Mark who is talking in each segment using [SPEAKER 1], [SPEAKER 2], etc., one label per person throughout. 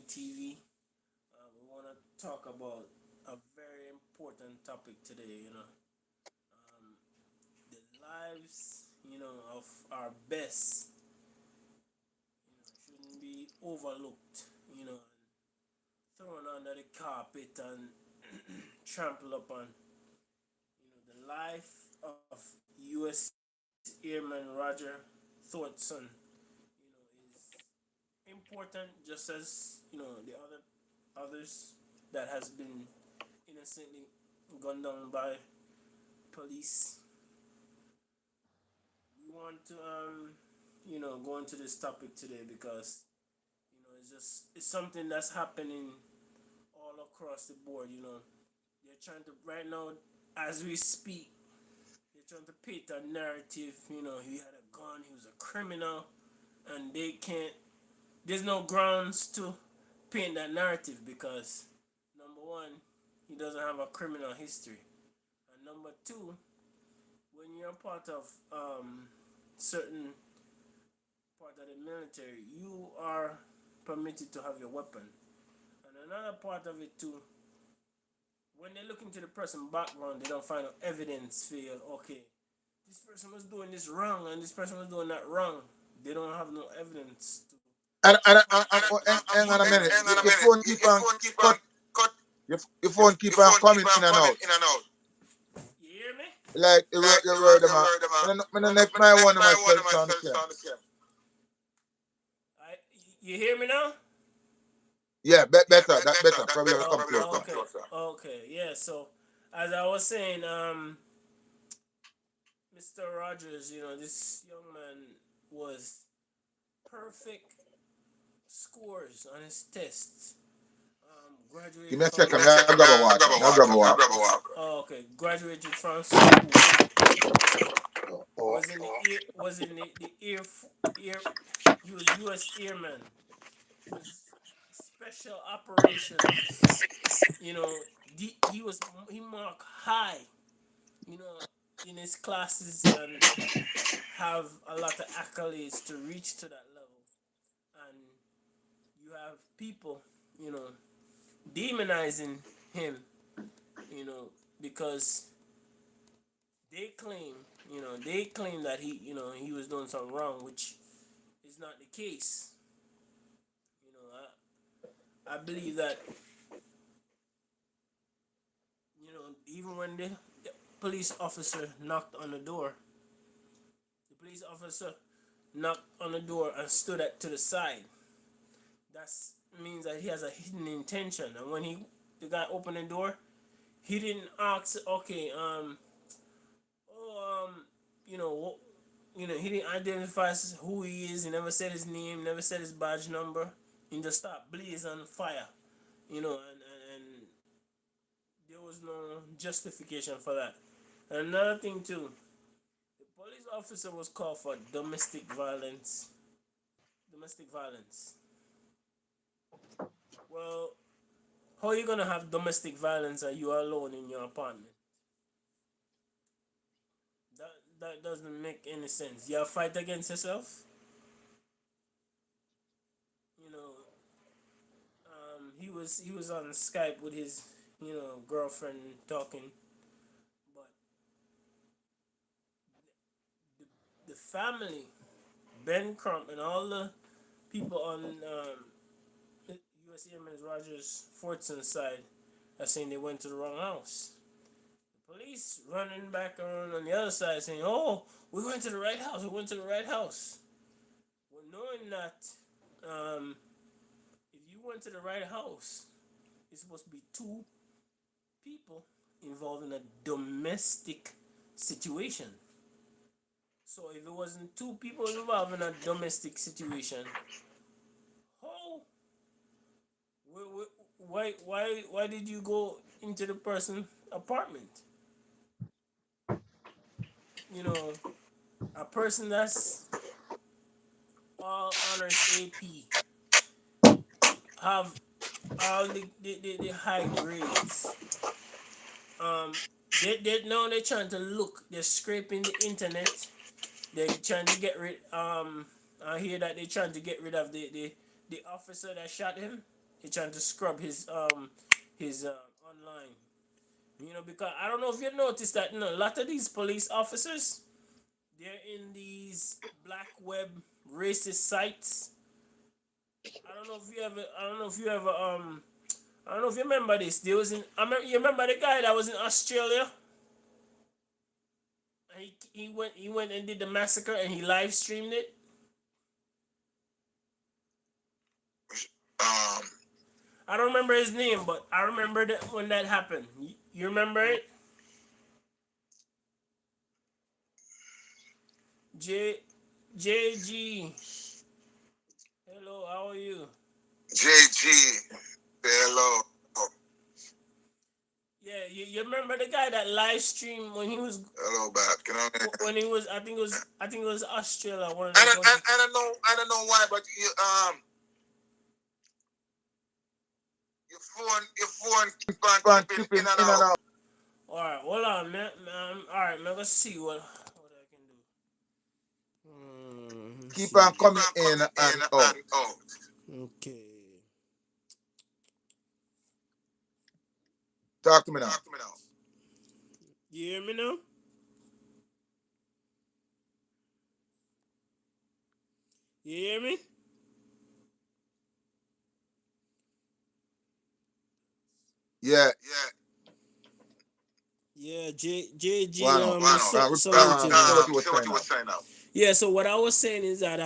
[SPEAKER 1] TruthTV. We want to talk about a very important topic today. Um, the lives, of our best, shouldn't be overlooked. And thrown under the carpet and trampled upon. The life of U.S. Airman Roger Fortson, is important just as the others that has been innocently gunned down by police. We want to go into this topic today because it's something that's happening all across the board. They're trying to right now as we speak. They're trying to paint a narrative. He had a gun. He was a criminal, and they can't. There's no grounds to paint that narrative because number one, he doesn't have a criminal history, and number two, when you're part of certain part of the military, you are permitted to have your weapon. And another part of it too, when they look into the person background, they don't find no evidence for you. Okay, this person was doing this wrong and this person was doing that wrong. They don't have no evidence to
[SPEAKER 2] Hang on a minute.
[SPEAKER 3] Hang on a
[SPEAKER 2] Your
[SPEAKER 3] minute.
[SPEAKER 2] phone keep
[SPEAKER 3] Your
[SPEAKER 2] on
[SPEAKER 3] phone keep on
[SPEAKER 2] cut.
[SPEAKER 3] cut.
[SPEAKER 2] Your phone keep
[SPEAKER 3] Your
[SPEAKER 2] on
[SPEAKER 3] phone
[SPEAKER 2] coming
[SPEAKER 3] keep on
[SPEAKER 2] in and
[SPEAKER 3] coming
[SPEAKER 2] out.
[SPEAKER 3] in and out.
[SPEAKER 1] you hear me?
[SPEAKER 2] Like
[SPEAKER 3] Like
[SPEAKER 2] the word them
[SPEAKER 3] the
[SPEAKER 2] out.
[SPEAKER 3] word them out.
[SPEAKER 2] When the
[SPEAKER 3] When the
[SPEAKER 2] next my
[SPEAKER 3] next
[SPEAKER 2] one of
[SPEAKER 3] my one of
[SPEAKER 2] myself
[SPEAKER 3] my
[SPEAKER 2] sound the
[SPEAKER 3] cells
[SPEAKER 2] same.
[SPEAKER 3] sound the same.
[SPEAKER 1] I, you hear me now?
[SPEAKER 2] Yeah,
[SPEAKER 3] Yeah,
[SPEAKER 2] better. That
[SPEAKER 3] better.
[SPEAKER 2] better.
[SPEAKER 3] That
[SPEAKER 2] Probably
[SPEAKER 3] better.
[SPEAKER 2] come
[SPEAKER 3] Probably
[SPEAKER 2] closer.
[SPEAKER 3] come closer.
[SPEAKER 1] Okay, yeah. So as I was saying, Mr. Rogers, this young man was perfect scores on his tests.
[SPEAKER 2] Give
[SPEAKER 1] Graduated
[SPEAKER 2] me a
[SPEAKER 1] from
[SPEAKER 2] second.
[SPEAKER 3] Give me a
[SPEAKER 2] May I
[SPEAKER 3] second,
[SPEAKER 2] grab a
[SPEAKER 3] man. I'll
[SPEAKER 2] water.
[SPEAKER 3] grab a
[SPEAKER 2] May I
[SPEAKER 3] walk.
[SPEAKER 2] grab a
[SPEAKER 3] I'll
[SPEAKER 2] water.
[SPEAKER 3] grab a walk.
[SPEAKER 1] okay, graduated from school.
[SPEAKER 2] Oh.
[SPEAKER 1] Was in the air. He was U.S. airman. Was special operations. You know, he was he marked high. You know, in his classes and have a lot of accolades to reach to that level. And you have people, you know, demonizing him, you know, because they claim, they claim that he was doing something wrong, which is not the case. I believe that, even when the police officer knocked on the door, the police officer knocked on the door and stood to the side. That means that he has a hidden intention. And when the guy opened the door, he didn't ask, okay, oh, he didn't identify who he is. He never said his name, never said his badge number. He just started blazing on fire, and there was no justification for that. And another thing too, the police officer was called for domestic violence. Domestic violence. Well, how are you gonna have domestic violence and you are alone in your apartment? That doesn't make any sense. You fight against yourself. You know, he was on Skype with his girlfriend talking, but the family, Ben Crump, and all the people on U.S. Airman Rogers Fortson's side are saying they went to the wrong house. The police running back around on the other side saying, "Oh, we went to the right house. We went to the right house." Well, knowing that, um, if you went to the right house, it's supposed to be two people involved in a domestic situation. So if it wasn't two people involved in a domestic situation, how, why did you go into the person's apartment? You know, a person that's all honors AP have all the high grades. Um, they now they're trying to look. They're scraping the internet. They're trying to get rid. I hear that they're trying to get rid of the officer that shot him. He trying to scrub his online. Because I don't know if you noticed that a lot of these police officers, they're in these black web racist sites. I don't know if you ever. I don't know if you ever. I don't know if you remember this. There was in. You remember the guy that was in Australia? He went and did the massacre and he live streamed it.
[SPEAKER 2] Um,
[SPEAKER 1] I don't remember his name, but I remember that when that happened. You remember it? J JG. Hello, how are you?
[SPEAKER 2] JG, hello.
[SPEAKER 1] Yeah, you remember the guy that live streamed when he was
[SPEAKER 2] Hello, back.
[SPEAKER 1] when he was I think it was Australia, one of
[SPEAKER 2] I
[SPEAKER 1] them
[SPEAKER 2] don't,
[SPEAKER 1] countries.
[SPEAKER 2] I don't know why, but your phone keep on keeping in and out.
[SPEAKER 1] All right, hold on, man. All right, man. Let's see what I can do.
[SPEAKER 2] Keep on coming in and out.
[SPEAKER 1] Okay.
[SPEAKER 2] Talk to me now.
[SPEAKER 1] You hear me now? You hear me?
[SPEAKER 2] Yeah.
[SPEAKER 1] Yeah, JG.
[SPEAKER 2] Wow.
[SPEAKER 1] So
[SPEAKER 2] what you were saying now.
[SPEAKER 1] Yeah, so what I was saying is that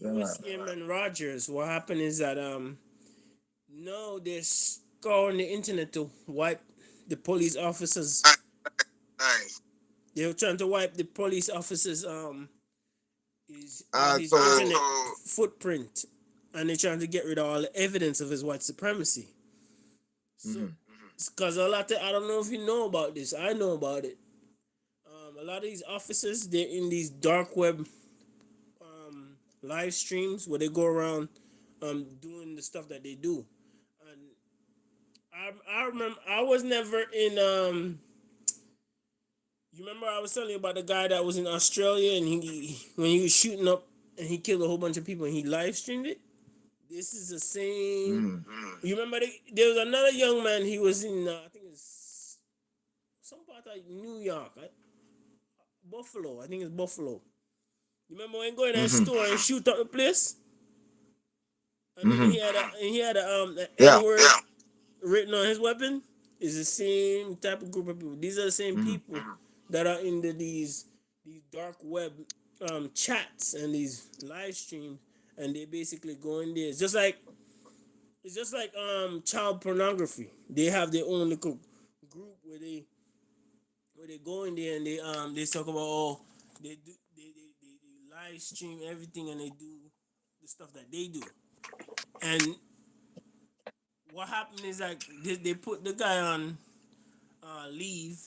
[SPEAKER 1] US Airman Rogers, what happened is that no, they're scouring the internet to wipe the police officers.
[SPEAKER 2] Nice.
[SPEAKER 1] They were trying to wipe the police officers his
[SPEAKER 2] So
[SPEAKER 1] internet footprint, and they're trying to get rid of all the evidence of his white supremacy. So, because a lot of, I don't know if you know about this, I know about it. A lot of these officers, they're in these dark web live streams where they go around doing the stuff that they do. And I remember I was never in you remember I was telling you about the guy that was in Australia and he when he was shooting up and he killed a whole bunch of people and he live streamed it? This is the same. You remember there was another young man, he was in I think it's some part of New York, Buffalo. I think it's Buffalo. You remember when he go in that store and shoot up the place? And then he had a N-word written on his weapon? It's the same type of group of people. These are the same people that are into these dark web chats and these live streams, and they basically go in there. It's just like child pornography. They have their own little group where they go in there and they talk about they live stream everything and they do the stuff that they do. And what happened is like they put the guy on leave.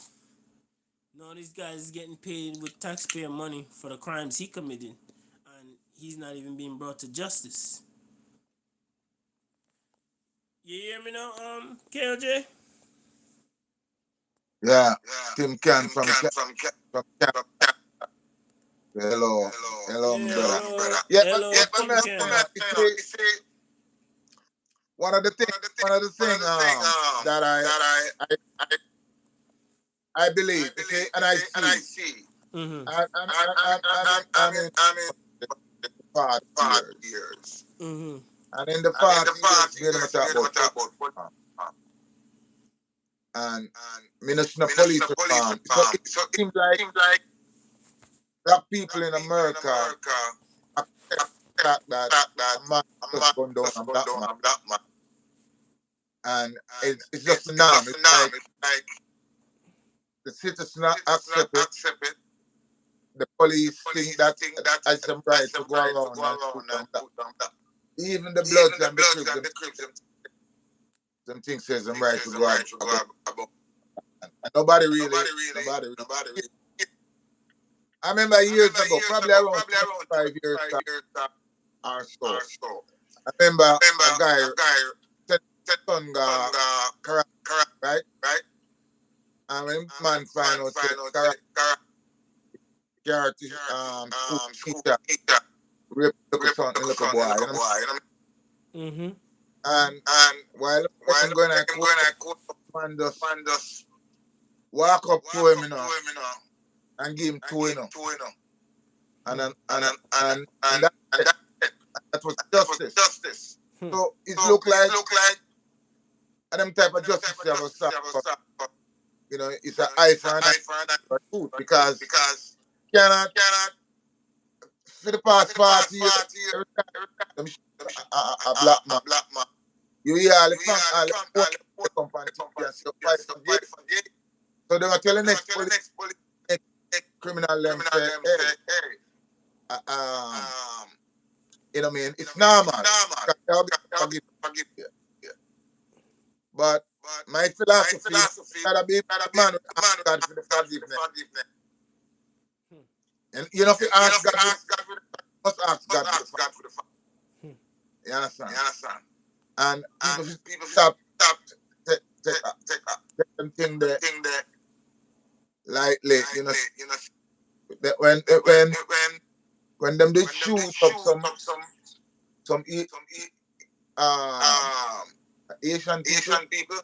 [SPEAKER 1] No, this guy is getting paid with taxpayer money for the crimes he committed, and he's not even being brought to justice. You hear me now, KLJ?
[SPEAKER 2] Yeah. Tim Can from Hello, brother. Yeah,
[SPEAKER 1] hello,
[SPEAKER 2] but you see, one of the things that I believe, okay, and I see,
[SPEAKER 1] Mm-hmm.
[SPEAKER 2] I'm in the past years.
[SPEAKER 1] Mm-hmm.
[SPEAKER 2] And in the past years, we're going to talk about and Minister of Police reform. So it seems like black people in America accept that a man just gone down a black man. And it's just a norm. It's like the citizens accept it. The police think that as some right to go around and put down that. Even the Bloods and the Crips, them things says them right to go about. And nobody really. I remember years ago, probably around 5 years or so. I remember a guy said son got correct, right? And when man find out that security school teacher rape the son, the little boy, you know?
[SPEAKER 1] Mm-hmm.
[SPEAKER 2] And
[SPEAKER 3] And
[SPEAKER 2] while
[SPEAKER 3] while
[SPEAKER 2] I'm going to
[SPEAKER 3] I'm
[SPEAKER 2] quote,
[SPEAKER 3] going, I quote
[SPEAKER 2] man just
[SPEAKER 3] man just
[SPEAKER 2] walk up to
[SPEAKER 3] walk
[SPEAKER 2] him,
[SPEAKER 3] up to him,
[SPEAKER 2] and give him
[SPEAKER 3] and
[SPEAKER 2] two,
[SPEAKER 3] give him two,
[SPEAKER 2] and
[SPEAKER 1] Hmm.
[SPEAKER 2] and
[SPEAKER 3] and
[SPEAKER 2] and,
[SPEAKER 3] and and
[SPEAKER 2] and, and
[SPEAKER 3] and,
[SPEAKER 2] that,
[SPEAKER 3] and
[SPEAKER 2] that was
[SPEAKER 3] that was
[SPEAKER 2] justice.
[SPEAKER 3] justice.
[SPEAKER 1] Hmm.
[SPEAKER 2] So it
[SPEAKER 3] So
[SPEAKER 2] looked
[SPEAKER 3] it
[SPEAKER 2] like
[SPEAKER 3] looked like
[SPEAKER 2] them type of
[SPEAKER 3] them type
[SPEAKER 2] justice
[SPEAKER 3] of
[SPEAKER 2] you have
[SPEAKER 3] justice
[SPEAKER 2] start,
[SPEAKER 3] you have
[SPEAKER 2] but
[SPEAKER 3] start, but
[SPEAKER 2] it's an eye
[SPEAKER 3] it's
[SPEAKER 2] for
[SPEAKER 3] an
[SPEAKER 2] an eye
[SPEAKER 3] eye for an eye
[SPEAKER 2] for a tooth,
[SPEAKER 3] for truth,
[SPEAKER 2] because
[SPEAKER 3] because
[SPEAKER 2] cannot
[SPEAKER 3] cannot
[SPEAKER 2] for the past
[SPEAKER 3] for the past
[SPEAKER 2] 40 years
[SPEAKER 3] 40 years
[SPEAKER 2] every time
[SPEAKER 3] every time
[SPEAKER 2] them shoot
[SPEAKER 3] them shoot
[SPEAKER 2] a black
[SPEAKER 3] a
[SPEAKER 2] man.
[SPEAKER 3] black man,
[SPEAKER 2] You hear all the
[SPEAKER 3] you hear
[SPEAKER 2] all the
[SPEAKER 3] all
[SPEAKER 2] poor
[SPEAKER 3] the
[SPEAKER 2] they
[SPEAKER 3] poor
[SPEAKER 2] come on
[SPEAKER 3] they come
[SPEAKER 2] TV
[SPEAKER 3] from
[SPEAKER 2] and say
[SPEAKER 3] TV and
[SPEAKER 2] fight
[SPEAKER 3] say
[SPEAKER 2] for gay.
[SPEAKER 3] fight for gay.
[SPEAKER 2] So they will tell
[SPEAKER 3] So
[SPEAKER 2] the
[SPEAKER 3] they will
[SPEAKER 2] next
[SPEAKER 3] tell the
[SPEAKER 2] police
[SPEAKER 3] next police
[SPEAKER 2] criminal them
[SPEAKER 3] criminal
[SPEAKER 2] say,
[SPEAKER 3] them say,
[SPEAKER 2] hey,
[SPEAKER 3] hey,
[SPEAKER 2] uh, um,
[SPEAKER 3] um,
[SPEAKER 2] it's normal.
[SPEAKER 3] it's normal.
[SPEAKER 2] Because they'll be
[SPEAKER 3] They'll be
[SPEAKER 2] forgiven.
[SPEAKER 3] forgive.
[SPEAKER 2] Yeah. But
[SPEAKER 3] But
[SPEAKER 2] my
[SPEAKER 3] my
[SPEAKER 2] philosophy
[SPEAKER 3] philosophy
[SPEAKER 2] gotta be
[SPEAKER 3] gotta
[SPEAKER 2] the
[SPEAKER 3] be
[SPEAKER 2] man who
[SPEAKER 3] the
[SPEAKER 2] ask
[SPEAKER 3] man who
[SPEAKER 2] God for
[SPEAKER 3] asks
[SPEAKER 2] the
[SPEAKER 3] God for the
[SPEAKER 2] forgiveness.
[SPEAKER 3] forgiveness.
[SPEAKER 1] Hmm.
[SPEAKER 2] And you know if you
[SPEAKER 3] And you know,
[SPEAKER 2] ask
[SPEAKER 3] if you
[SPEAKER 2] God for the
[SPEAKER 3] ask God for the
[SPEAKER 2] must ask
[SPEAKER 3] must
[SPEAKER 2] God for the
[SPEAKER 3] ask
[SPEAKER 2] forgiveness.
[SPEAKER 3] God for the forgiveness.
[SPEAKER 1] Hmm.
[SPEAKER 2] You understand?
[SPEAKER 3] You understand?
[SPEAKER 2] And
[SPEAKER 3] And
[SPEAKER 2] people should
[SPEAKER 3] people should
[SPEAKER 2] stop
[SPEAKER 3] stop
[SPEAKER 2] take, take,
[SPEAKER 3] take take
[SPEAKER 2] take them thing
[SPEAKER 3] them
[SPEAKER 2] there
[SPEAKER 3] thing there
[SPEAKER 2] lightly.
[SPEAKER 3] lightly. You know,
[SPEAKER 2] That
[SPEAKER 3] that
[SPEAKER 2] when them did
[SPEAKER 3] when them they
[SPEAKER 2] shoot up
[SPEAKER 3] shoot up
[SPEAKER 2] some
[SPEAKER 3] some
[SPEAKER 2] um
[SPEAKER 3] um
[SPEAKER 2] Asian people,
[SPEAKER 3] Asian people,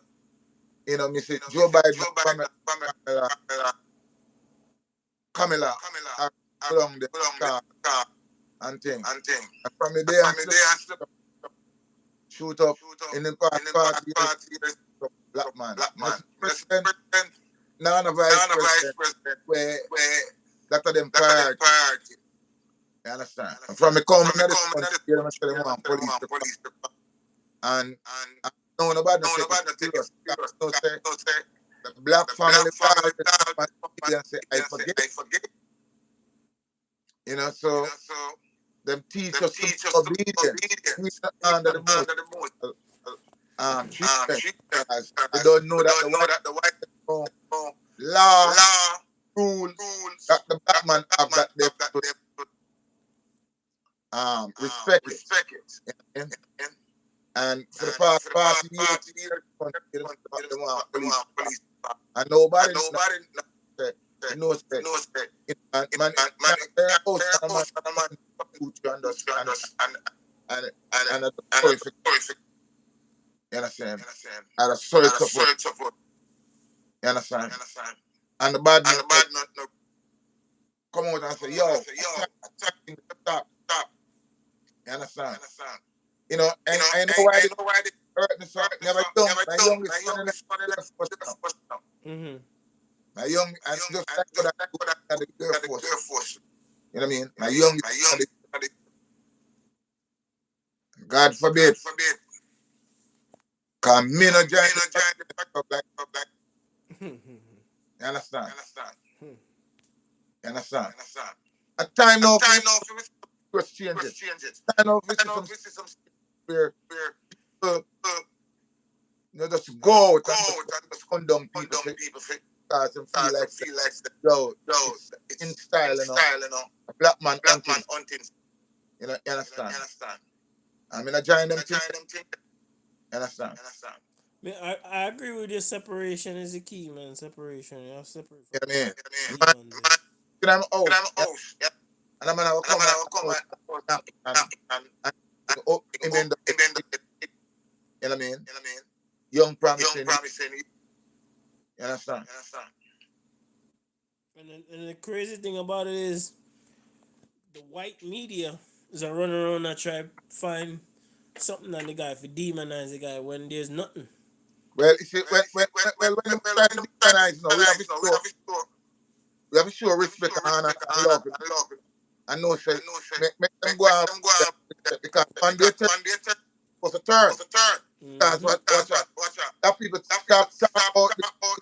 [SPEAKER 2] me say Joe
[SPEAKER 3] Mr.
[SPEAKER 2] Biden,
[SPEAKER 3] Joe Biden,
[SPEAKER 2] Kamala,
[SPEAKER 3] Pamela,
[SPEAKER 2] Camilla
[SPEAKER 3] Camilla,
[SPEAKER 2] are
[SPEAKER 3] are
[SPEAKER 2] along the
[SPEAKER 3] along the
[SPEAKER 2] car
[SPEAKER 3] car
[SPEAKER 2] and thing.
[SPEAKER 3] and thing.
[SPEAKER 2] And from the
[SPEAKER 3] And
[SPEAKER 2] day and
[SPEAKER 3] from the
[SPEAKER 2] slip,
[SPEAKER 3] day I slip
[SPEAKER 2] shoot up
[SPEAKER 3] shoot up
[SPEAKER 2] in the past
[SPEAKER 3] in the
[SPEAKER 2] 40
[SPEAKER 3] past
[SPEAKER 2] years,
[SPEAKER 3] 40 years,
[SPEAKER 2] black man.
[SPEAKER 3] black
[SPEAKER 2] Me
[SPEAKER 3] man.
[SPEAKER 2] see
[SPEAKER 3] Mr.
[SPEAKER 2] president,
[SPEAKER 3] President,
[SPEAKER 2] none of vice
[SPEAKER 3] none of vice
[SPEAKER 2] president,
[SPEAKER 3] president,
[SPEAKER 2] where
[SPEAKER 3] where
[SPEAKER 2] that of them
[SPEAKER 3] that are them
[SPEAKER 2] priority.
[SPEAKER 3] priority.
[SPEAKER 2] You understand? And from
[SPEAKER 3] Understand?
[SPEAKER 2] me coming
[SPEAKER 3] From the
[SPEAKER 2] in the
[SPEAKER 3] common
[SPEAKER 2] country,
[SPEAKER 3] that
[SPEAKER 2] you know, say them
[SPEAKER 3] you know,
[SPEAKER 2] want
[SPEAKER 3] tell them
[SPEAKER 2] police
[SPEAKER 3] one
[SPEAKER 2] to come.
[SPEAKER 3] police to come.
[SPEAKER 2] And
[SPEAKER 3] And
[SPEAKER 2] no, nobody
[SPEAKER 3] no,
[SPEAKER 2] not take it
[SPEAKER 3] nobody not take it
[SPEAKER 2] serious.
[SPEAKER 3] serious.
[SPEAKER 2] No say
[SPEAKER 3] No say
[SPEAKER 2] the black
[SPEAKER 3] the
[SPEAKER 2] family
[SPEAKER 3] black
[SPEAKER 2] will
[SPEAKER 3] family
[SPEAKER 2] always come
[SPEAKER 3] died
[SPEAKER 2] on
[SPEAKER 3] and
[SPEAKER 2] TV and say, I
[SPEAKER 3] say,
[SPEAKER 2] forget.
[SPEAKER 3] I forget. You
[SPEAKER 2] So
[SPEAKER 3] know, so
[SPEAKER 2] them teach
[SPEAKER 3] them
[SPEAKER 2] us to be
[SPEAKER 3] teach us to be
[SPEAKER 2] obedient,
[SPEAKER 3] obedient,
[SPEAKER 2] even
[SPEAKER 3] even
[SPEAKER 2] under the most
[SPEAKER 3] under the most
[SPEAKER 2] treatment,
[SPEAKER 3] treatment.
[SPEAKER 2] because they
[SPEAKER 3] Because
[SPEAKER 2] don't know
[SPEAKER 3] we
[SPEAKER 2] that the
[SPEAKER 3] don't know
[SPEAKER 2] white
[SPEAKER 3] that the white
[SPEAKER 2] know
[SPEAKER 3] people
[SPEAKER 2] law,
[SPEAKER 3] law
[SPEAKER 2] rules
[SPEAKER 3] rules
[SPEAKER 2] that the black
[SPEAKER 3] that the
[SPEAKER 2] man
[SPEAKER 3] black
[SPEAKER 2] have,
[SPEAKER 3] man
[SPEAKER 2] that they
[SPEAKER 3] have that
[SPEAKER 2] should
[SPEAKER 3] they should
[SPEAKER 2] respect it.
[SPEAKER 3] respect it.
[SPEAKER 2] Yeah?
[SPEAKER 3] And,
[SPEAKER 2] And for the
[SPEAKER 3] and
[SPEAKER 2] past
[SPEAKER 3] for the
[SPEAKER 2] 40
[SPEAKER 3] past
[SPEAKER 2] years,
[SPEAKER 3] 40 years,
[SPEAKER 2] them
[SPEAKER 3] you know,
[SPEAKER 2] want
[SPEAKER 3] they
[SPEAKER 2] police.
[SPEAKER 3] want police.
[SPEAKER 2] And
[SPEAKER 3] And
[SPEAKER 2] nobody
[SPEAKER 3] nobody
[SPEAKER 2] say,
[SPEAKER 3] say,
[SPEAKER 2] you know, say,
[SPEAKER 3] knows that
[SPEAKER 2] man,
[SPEAKER 3] man,
[SPEAKER 2] it can't be a house
[SPEAKER 3] there
[SPEAKER 2] and a man
[SPEAKER 3] host and a man
[SPEAKER 2] shoot you and
[SPEAKER 3] shoot you
[SPEAKER 2] and,
[SPEAKER 3] and
[SPEAKER 2] and that's
[SPEAKER 3] and
[SPEAKER 2] sorry
[SPEAKER 3] that's
[SPEAKER 2] for,
[SPEAKER 3] horrific.
[SPEAKER 2] you understand?
[SPEAKER 3] You understand?
[SPEAKER 2] And that's sorry
[SPEAKER 3] And a
[SPEAKER 2] to for,
[SPEAKER 3] search of what
[SPEAKER 2] you understand?
[SPEAKER 3] you understand?
[SPEAKER 2] And the bad
[SPEAKER 3] And
[SPEAKER 2] man
[SPEAKER 3] the bad man no
[SPEAKER 2] come out and
[SPEAKER 3] come
[SPEAKER 2] say,
[SPEAKER 3] out and
[SPEAKER 2] yo,
[SPEAKER 3] say, yo,
[SPEAKER 2] attack,
[SPEAKER 3] attack,
[SPEAKER 2] stop,
[SPEAKER 3] stop.
[SPEAKER 2] you
[SPEAKER 3] You
[SPEAKER 2] understand?
[SPEAKER 3] understand?
[SPEAKER 2] You know,
[SPEAKER 3] You
[SPEAKER 2] and
[SPEAKER 3] know,
[SPEAKER 2] I know why
[SPEAKER 3] I
[SPEAKER 2] they
[SPEAKER 3] know why they
[SPEAKER 2] hurt me so.
[SPEAKER 3] hurt me
[SPEAKER 2] Never
[SPEAKER 3] so
[SPEAKER 2] young,
[SPEAKER 3] never
[SPEAKER 2] my
[SPEAKER 3] young. My
[SPEAKER 2] youngest son in
[SPEAKER 3] youngest son in
[SPEAKER 2] the Air Force
[SPEAKER 3] the
[SPEAKER 2] now.
[SPEAKER 3] first now.
[SPEAKER 1] Mm-hmm.
[SPEAKER 2] My young,
[SPEAKER 3] My
[SPEAKER 2] and
[SPEAKER 3] young
[SPEAKER 2] just
[SPEAKER 3] and
[SPEAKER 2] like
[SPEAKER 3] just
[SPEAKER 2] that
[SPEAKER 3] like what I
[SPEAKER 2] at the Air
[SPEAKER 3] at the
[SPEAKER 2] Force.
[SPEAKER 3] Air Force.
[SPEAKER 2] You know what I mean?
[SPEAKER 3] You know
[SPEAKER 2] My
[SPEAKER 3] what I mean?
[SPEAKER 2] youngest
[SPEAKER 3] My
[SPEAKER 2] son,
[SPEAKER 3] young
[SPEAKER 2] God forbid,
[SPEAKER 3] God forbid.
[SPEAKER 2] cause me no
[SPEAKER 3] Me
[SPEAKER 2] join
[SPEAKER 3] no
[SPEAKER 2] the
[SPEAKER 3] join the
[SPEAKER 2] up like,
[SPEAKER 3] like
[SPEAKER 2] you understand?
[SPEAKER 3] you understand?
[SPEAKER 2] You understand?
[SPEAKER 3] You understand?
[SPEAKER 2] A time
[SPEAKER 3] A
[SPEAKER 2] now for
[SPEAKER 3] time
[SPEAKER 2] this
[SPEAKER 3] now for us
[SPEAKER 2] was changes.
[SPEAKER 3] change it.
[SPEAKER 2] Time now for
[SPEAKER 3] I
[SPEAKER 2] see
[SPEAKER 3] know
[SPEAKER 2] some
[SPEAKER 3] this is some
[SPEAKER 2] where
[SPEAKER 3] where
[SPEAKER 2] people, just
[SPEAKER 3] you
[SPEAKER 2] go
[SPEAKER 3] just
[SPEAKER 2] out
[SPEAKER 3] go
[SPEAKER 2] and
[SPEAKER 3] out
[SPEAKER 2] just
[SPEAKER 3] and just
[SPEAKER 2] condemn people
[SPEAKER 3] condemn
[SPEAKER 2] for
[SPEAKER 3] people for
[SPEAKER 2] cause them feel
[SPEAKER 3] cars
[SPEAKER 2] like
[SPEAKER 3] and feel like
[SPEAKER 2] yo,
[SPEAKER 3] yo,
[SPEAKER 2] it's in
[SPEAKER 3] it's
[SPEAKER 2] style,
[SPEAKER 3] in
[SPEAKER 2] you know.
[SPEAKER 3] style, you know.
[SPEAKER 2] A black man
[SPEAKER 3] Black
[SPEAKER 2] hunting,
[SPEAKER 3] man hunting.
[SPEAKER 2] you know, you understand?
[SPEAKER 3] You understand?
[SPEAKER 2] I mean I join them
[SPEAKER 3] I
[SPEAKER 2] thing,
[SPEAKER 3] join them thing.
[SPEAKER 2] you understand?
[SPEAKER 3] You understand?
[SPEAKER 1] Man, I agree with you. Separation is the key, man. Separation. You have to separate
[SPEAKER 2] You
[SPEAKER 1] from
[SPEAKER 2] know what I mean?
[SPEAKER 3] You know what I
[SPEAKER 2] Man,
[SPEAKER 3] mean?
[SPEAKER 1] demons.
[SPEAKER 3] Man,
[SPEAKER 2] in my
[SPEAKER 3] and I'm
[SPEAKER 2] house, yeah,
[SPEAKER 3] house, yeah.
[SPEAKER 2] and I'm gonna
[SPEAKER 3] And I'm
[SPEAKER 2] come
[SPEAKER 3] gonna come
[SPEAKER 2] out
[SPEAKER 3] and
[SPEAKER 2] knock
[SPEAKER 3] and
[SPEAKER 2] and
[SPEAKER 3] and
[SPEAKER 2] oh,
[SPEAKER 3] you
[SPEAKER 2] him
[SPEAKER 3] know,
[SPEAKER 2] end up,
[SPEAKER 3] and then
[SPEAKER 2] you know what I mean?
[SPEAKER 3] you know what I mean?
[SPEAKER 2] Young
[SPEAKER 3] Young
[SPEAKER 2] promising,
[SPEAKER 3] promising, you
[SPEAKER 2] you understand?
[SPEAKER 3] understand?
[SPEAKER 1] And the crazy thing about it is the white media is a run around and try find something on the guy for demonize the guy when there's nothing.
[SPEAKER 2] Well, you see,
[SPEAKER 3] Well, you see,
[SPEAKER 2] when them try
[SPEAKER 3] when
[SPEAKER 2] to
[SPEAKER 3] them try to
[SPEAKER 2] demonize now,
[SPEAKER 3] demonize, no,
[SPEAKER 2] we have to show
[SPEAKER 3] we have to
[SPEAKER 2] respect
[SPEAKER 3] show
[SPEAKER 2] and honor
[SPEAKER 3] respect
[SPEAKER 2] and love,
[SPEAKER 3] and love.
[SPEAKER 2] and no say,
[SPEAKER 3] And no say,
[SPEAKER 2] make them go
[SPEAKER 3] make
[SPEAKER 2] out
[SPEAKER 3] them go out
[SPEAKER 2] because one day
[SPEAKER 3] because
[SPEAKER 2] turn
[SPEAKER 3] one day turn
[SPEAKER 2] was a turn.
[SPEAKER 3] was a turn.
[SPEAKER 2] Because
[SPEAKER 1] Mm-hmm.
[SPEAKER 2] watch out,
[SPEAKER 3] Watch out.
[SPEAKER 2] that people
[SPEAKER 3] That people
[SPEAKER 2] stop talking
[SPEAKER 3] stop
[SPEAKER 2] about
[SPEAKER 3] talking about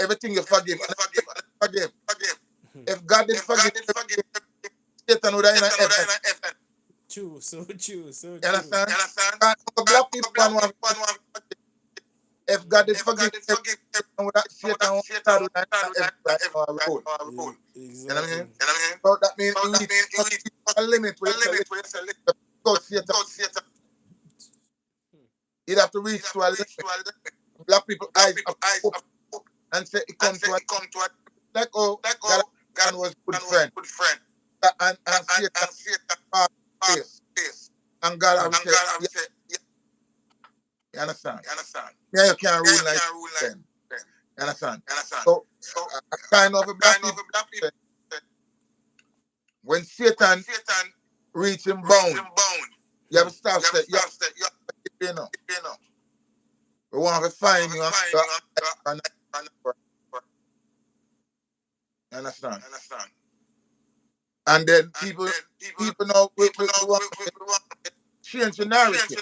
[SPEAKER 2] everything you
[SPEAKER 3] everything
[SPEAKER 2] forgive
[SPEAKER 3] you
[SPEAKER 2] and
[SPEAKER 3] forgive and
[SPEAKER 2] forgive.
[SPEAKER 3] forgive.
[SPEAKER 2] If God did
[SPEAKER 3] If God
[SPEAKER 2] forgive,
[SPEAKER 3] did forgive,
[SPEAKER 2] Satan would have in
[SPEAKER 3] Satan would
[SPEAKER 2] heaven.
[SPEAKER 3] have in heaven.
[SPEAKER 1] True, so true, so
[SPEAKER 2] You
[SPEAKER 1] true.
[SPEAKER 2] understand?
[SPEAKER 3] You understand?
[SPEAKER 2] And black people
[SPEAKER 3] Black
[SPEAKER 2] want
[SPEAKER 3] people want
[SPEAKER 2] if God did
[SPEAKER 3] if
[SPEAKER 2] forgive
[SPEAKER 3] God did
[SPEAKER 2] everything,
[SPEAKER 3] forgive
[SPEAKER 2] Satan would
[SPEAKER 3] Satan
[SPEAKER 2] start
[SPEAKER 3] would
[SPEAKER 2] with that
[SPEAKER 3] start with
[SPEAKER 2] heaven
[SPEAKER 3] that
[SPEAKER 2] right now rule.
[SPEAKER 3] rule.
[SPEAKER 2] You know what I
[SPEAKER 1] Exactly.
[SPEAKER 2] mean?
[SPEAKER 3] You know what I mean?
[SPEAKER 2] So that means
[SPEAKER 3] So
[SPEAKER 2] you
[SPEAKER 3] that
[SPEAKER 2] reach
[SPEAKER 3] means you reach
[SPEAKER 2] a limit where
[SPEAKER 3] a
[SPEAKER 2] you say,
[SPEAKER 3] limit where you say,
[SPEAKER 2] go Satan.
[SPEAKER 3] go Satan.
[SPEAKER 2] You'd have to
[SPEAKER 3] You
[SPEAKER 2] reach
[SPEAKER 3] have
[SPEAKER 2] to
[SPEAKER 3] to
[SPEAKER 2] a
[SPEAKER 3] reach
[SPEAKER 2] limit.
[SPEAKER 3] to a limit.
[SPEAKER 2] Black people
[SPEAKER 3] Black
[SPEAKER 2] eyes
[SPEAKER 3] people
[SPEAKER 2] up
[SPEAKER 3] eyes up
[SPEAKER 2] and say it
[SPEAKER 3] and
[SPEAKER 2] come
[SPEAKER 3] say
[SPEAKER 2] to a
[SPEAKER 3] it come to a
[SPEAKER 2] like oh
[SPEAKER 3] like
[SPEAKER 2] God
[SPEAKER 3] oh God
[SPEAKER 2] and was good
[SPEAKER 3] and was
[SPEAKER 2] friend.
[SPEAKER 3] good friend.
[SPEAKER 2] And Satan
[SPEAKER 3] And Satan
[SPEAKER 2] far
[SPEAKER 3] part
[SPEAKER 2] place.
[SPEAKER 3] face.
[SPEAKER 2] And God have said, yeah, you understand? Yeah, you can't rule like them. You understand? So, I kind of a black people say, when Satan reach him bound, you have to stop say, you know, we want to find you and you understand? And then people know we want to change the narrative.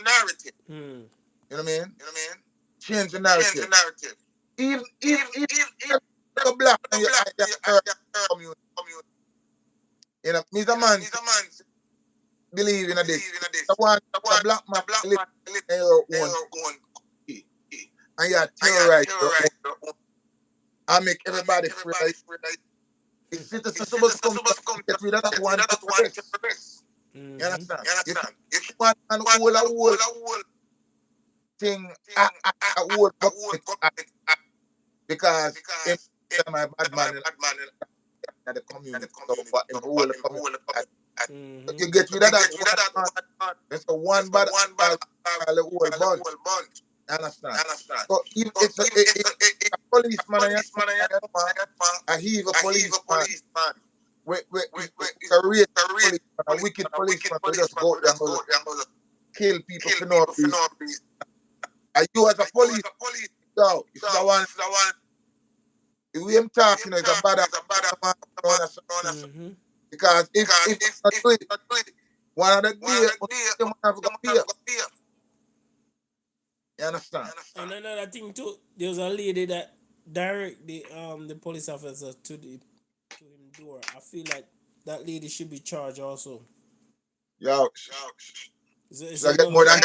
[SPEAKER 1] Hmm.
[SPEAKER 2] You know what I mean? Change the narrative. Even like a black and you are community. You know, me a man believe in this. The one a black man live in your own country, and you terrorize your own and make everybody feel like the citizens supposed to come to get rid of that one terrorist. You
[SPEAKER 1] Mm-hmm.
[SPEAKER 2] understand? You can't want an whole thing a whole government because him my bad man in the community. So but him whole community.
[SPEAKER 1] Mm-hmm.
[SPEAKER 2] You get rid of that one man. There's a one bad call the whole bunch. You understand? So if it's a policeman and you know, a evil policeman, we a real policeman, a wicked policeman, we just go there and go kill people for no reason. And you as a police, yo, you should have one. The way I'm talking is a bad man, you understand?
[SPEAKER 1] Mm-hmm.
[SPEAKER 2] Because if I do it, one of the day, you have to go pay. You understand?
[SPEAKER 1] And another thing too, there was a lady that direct the police officer to him door. I feel like that lady should be charged also.
[SPEAKER 2] Yo,
[SPEAKER 1] It's
[SPEAKER 2] should I get
[SPEAKER 1] another
[SPEAKER 2] more than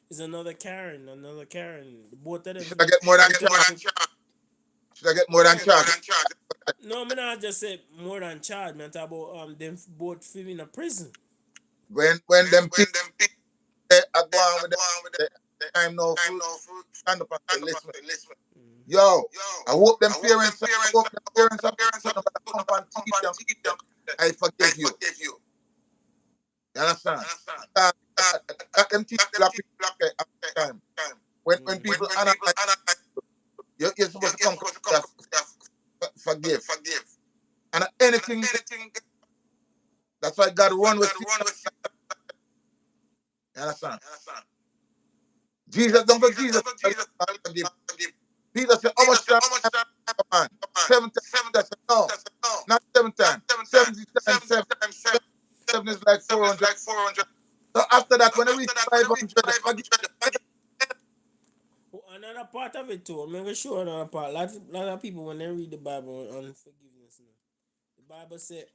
[SPEAKER 1] it's another Karen, Both of them
[SPEAKER 2] should I
[SPEAKER 1] should
[SPEAKER 2] get more than
[SPEAKER 1] be
[SPEAKER 2] charge?
[SPEAKER 1] charged.
[SPEAKER 2] Should I get more than charge?
[SPEAKER 1] No, me not just say more than charge. Man, talk about them both film in a prison.
[SPEAKER 2] When them people are going with the time now food, stand up and say, listen, yo, I hope them parents are putting up a pump and teach them, I forgive you. You understand? That them teach black people at the time. When people analyze, you're supposed to come forgive. And anything, that's why God run with you. You understand? Jesus, don't go Jesus, forgive. Jesus said, how much time, man? 7 times. Jesus said, no, not 7 times. 70 times 7. 7 is like 400. So after that, when I reach 500, forgive.
[SPEAKER 1] Another part of it too, I'm not sure another part. Lot of people when they read the Bible on forgiveness, the Bible said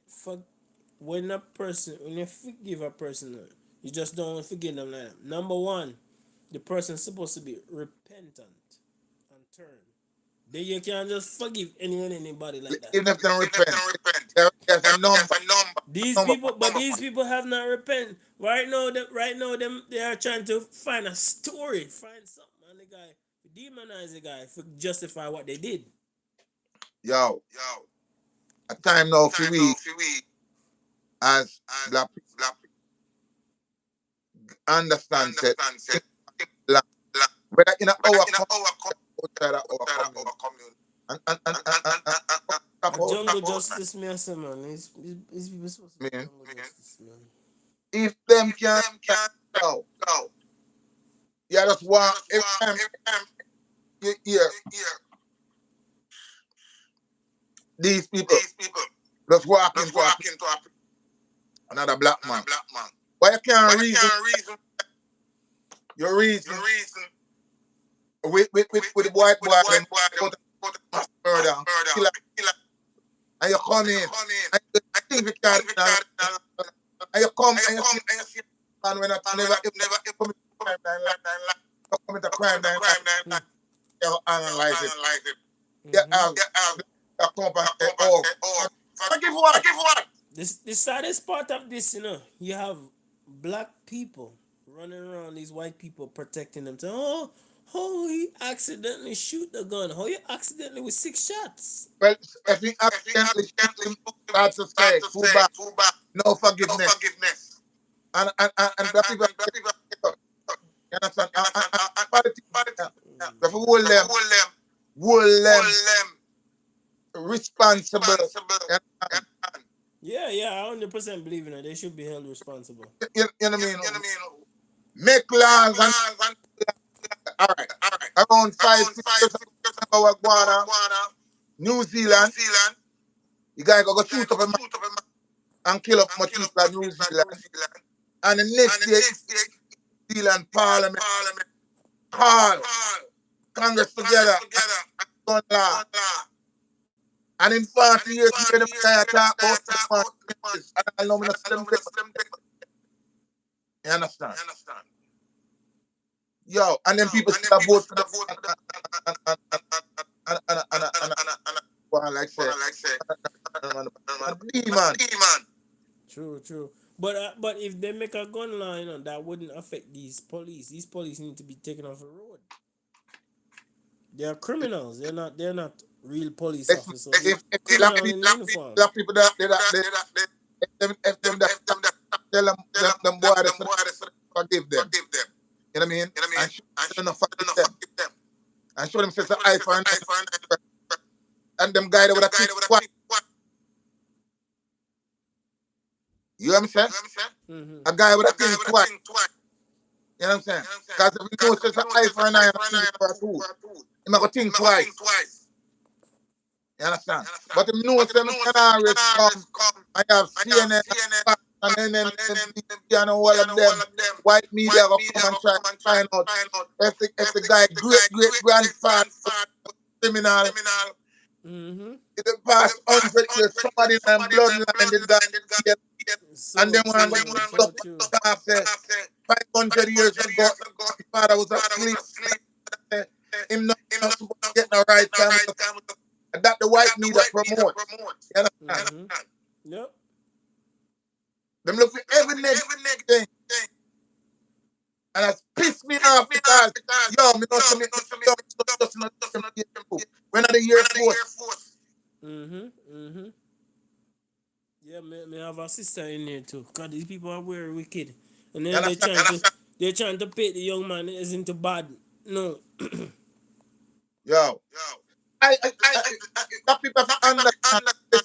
[SPEAKER 1] when you forgive a person, you just don't forgive them like that. Number one, the person's supposed to be repentant and turn. Then you can't just forgive anybody like that.
[SPEAKER 2] Even if they don't repent, there's a number.
[SPEAKER 1] These people have not repent. Right now, they are trying to find a story, find something, and the guy demonize the guy for justify what they did.
[SPEAKER 2] Yo, a time now for we as black people understand that whether in our outside of our community and
[SPEAKER 1] Jungle justice, me I say, man. These people supposed to be
[SPEAKER 2] man,
[SPEAKER 1] jungle justice, man.
[SPEAKER 2] if them can't go, you just want every time you hear these people just walk into another black man. Why you can't reason your reason with the white boy them mass murder, killer, and you come in and you think you can't and you come and you see man when I never commit a crime line, you analyze it. You have a company say, oh, forgive what?
[SPEAKER 1] The saddest part of this, you have black people running around these white people protecting them. Oh, he accidentally shoot the gun. How you accidentally with 6 shots?
[SPEAKER 2] Well, if he accidentally shoot him, that's to say, too bad. No forgiveness. And black people, you understand? And politics, we have to hold them responsible. You understand?
[SPEAKER 1] Yeah, I 100% believe in it. They should be held responsible.
[SPEAKER 2] You know what I mean? Make laws and all right. Around 5 6 years ago, we're going to New Zealand. The guy go shoot up a man and kill up much people in New Zealand. And the next day, New Zealand Parliament call Congress together and gun law. And in 40 years, you hear them guy talk about this. And I know me not see them. You understand? Yo, and then people still vote for them. And like say, man.
[SPEAKER 1] True. But if they make a gun law, that wouldn't affect these police. These police need to be taken off the road. They are criminals. They're not real police officers.
[SPEAKER 2] If
[SPEAKER 1] Criminal in uniform.
[SPEAKER 2] black people that if them tell them boy they forgive them. You know what I mean? And show them forgive them. And show them say eye for an eye. And them guy that would have think twice. You know what I'm saying?
[SPEAKER 1] Mm-hmm.
[SPEAKER 2] A guy would have think twice. You know what I'm saying? Because if he knows it's an eye for an eye and a tooth for a tooth, he might go think twice. You understand? But if he knows them can always come and have CNN and then and all of them white media will come and try to find out if the guy great grandfather criminal.
[SPEAKER 1] Mm-hmm.
[SPEAKER 2] In the past 100 years, somebody in them bloodline did that. And then when I say 500 years ago, his father was asleep. Him not supposed to get no right time. And that the white media promote. You understand?
[SPEAKER 1] Mm-hmm. Yep.
[SPEAKER 2] Them look for every negative thing. And that's pissed me off because, yo, me not when are the year Force?
[SPEAKER 1] Mm-hmm. Yeah, me have a sister in there too. Cause these people are very wicked. And then they're trying to paint the young man is into bad. No.
[SPEAKER 2] Yo. I people have to understand this.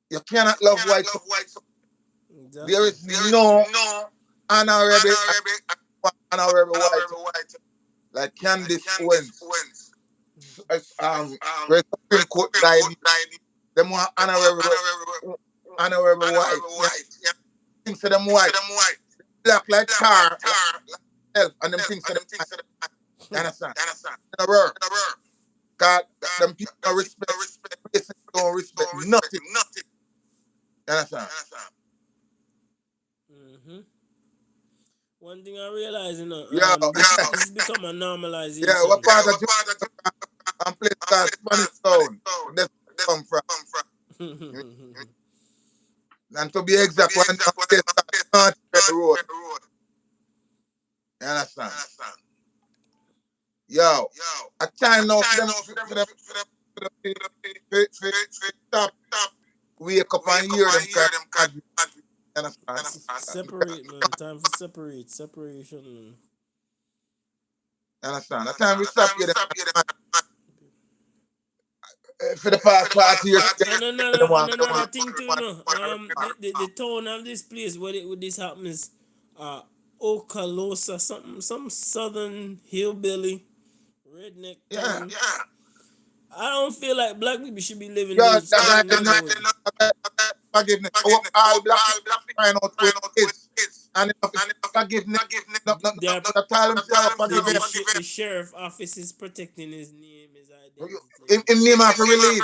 [SPEAKER 2] You cannot love white. Exactly. There is no honorable white. Like Candice Owens. Where Supreme Court died. Them want honorable white. Yeah. Things to them white. Black like car. And them things to them white. You understand? In a word. God, them people don't respect. Don't respect nothing. You understand?
[SPEAKER 1] Mm-hmm. One thing I realize, this become a normalization.
[SPEAKER 2] Yeah, what part of and place called Spanish Town. That's where come from. And to be exact, one place called North Road. You understand? Yo, a time now for them stop, wake up and hear them. Understand?
[SPEAKER 1] Separate, man. Time for separation, man.
[SPEAKER 2] Understand? The time we stop here, for the past 40 years.
[SPEAKER 1] Another thing too, the tone of this place where this happens, Ocalosa, some southern hillbilly, redneck town. Yeah. I don't feel like black people should be living in this neighborhood.
[SPEAKER 2] Forgiveness. All black people find out where it is. And forgiveness.
[SPEAKER 1] The sheriff office is protecting his name, his identity.
[SPEAKER 2] In name of release.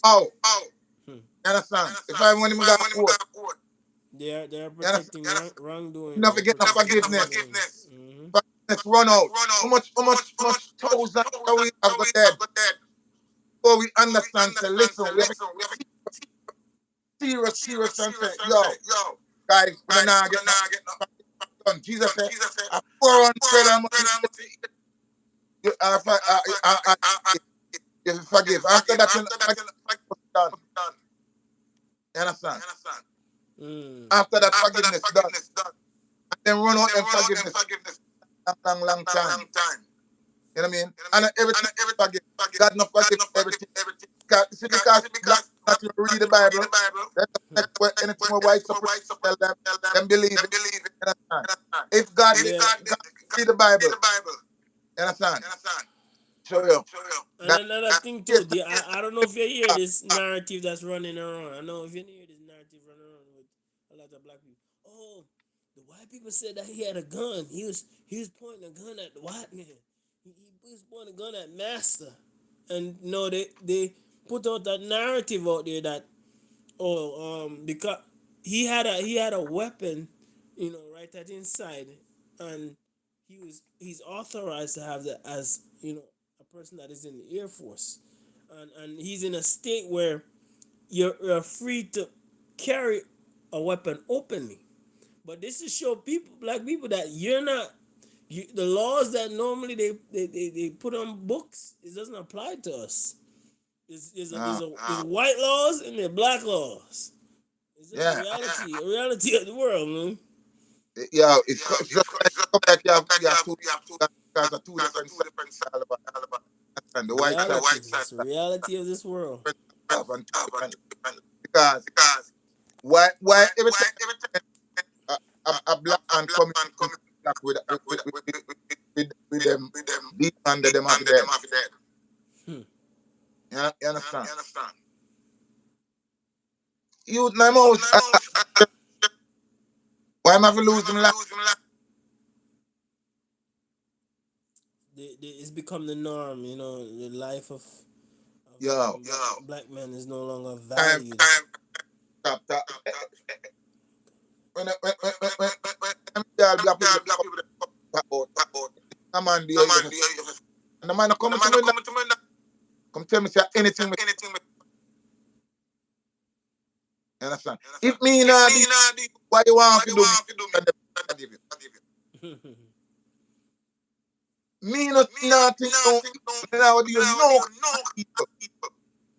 [SPEAKER 2] Oh. You understand? If I want him to go to court.
[SPEAKER 1] They're protecting wrongdoing.
[SPEAKER 2] Never get no forgiveness. Forgiveness run out. How much thousands we have got dead? So we understand, say, listen, we have serious and say, yo, guys, we're not getting done. Jesus said, 400 you forgive. After that, you're done. You understand?
[SPEAKER 1] Mm.
[SPEAKER 2] After that, forgiveness done. And then run out them forgiveness long time. You know what I mean? And everything forgive. God not forgive everything. Because black not even read the Bible. That's anything my white supreme tell them believe it. You understand? If God did
[SPEAKER 1] Yeah.
[SPEAKER 2] God read the Bible, you understand? Show you
[SPEAKER 1] And
[SPEAKER 2] that
[SPEAKER 1] another thing too, I don't know if you hear this narrative that's running around. I know if you hear this narrative running around with a lot of black people. Oh, the white people said that he had a gun. He was pointing a gun at the white man. He was pointing a gun at master. And no, they put out that narrative out there that because he had a weapon, right at inside, and he's authorized to have that as a person that is in the Air Force, and he's in a state where you're free to carry a weapon openly. But this is show people, black people, that you're not. The laws that normally they put on books, it doesn't apply to us.
[SPEAKER 2] uh,
[SPEAKER 1] There's white laws and there black laws. It's just
[SPEAKER 2] yeah.
[SPEAKER 1] a reality of the world, man.
[SPEAKER 2] Yeah, it's just like you have guys are two different sides all about. And the white side
[SPEAKER 1] Reality. It's the reality of this world.
[SPEAKER 2] and two different because why every time a black man come in contact with them deep under them after dead.
[SPEAKER 1] Hmm.
[SPEAKER 2] You understand? You my mouse why am I have to lose him life?
[SPEAKER 1] It's become the norm, the life of
[SPEAKER 2] Yo,
[SPEAKER 1] black men is no longer
[SPEAKER 2] time
[SPEAKER 1] valued.
[SPEAKER 2] stop that. When them girl black people come about a man there you have and the man come to me now, come tell me say anything me you understand. If me not do what you want to do me and them forgive you. Me not think no now do you know people.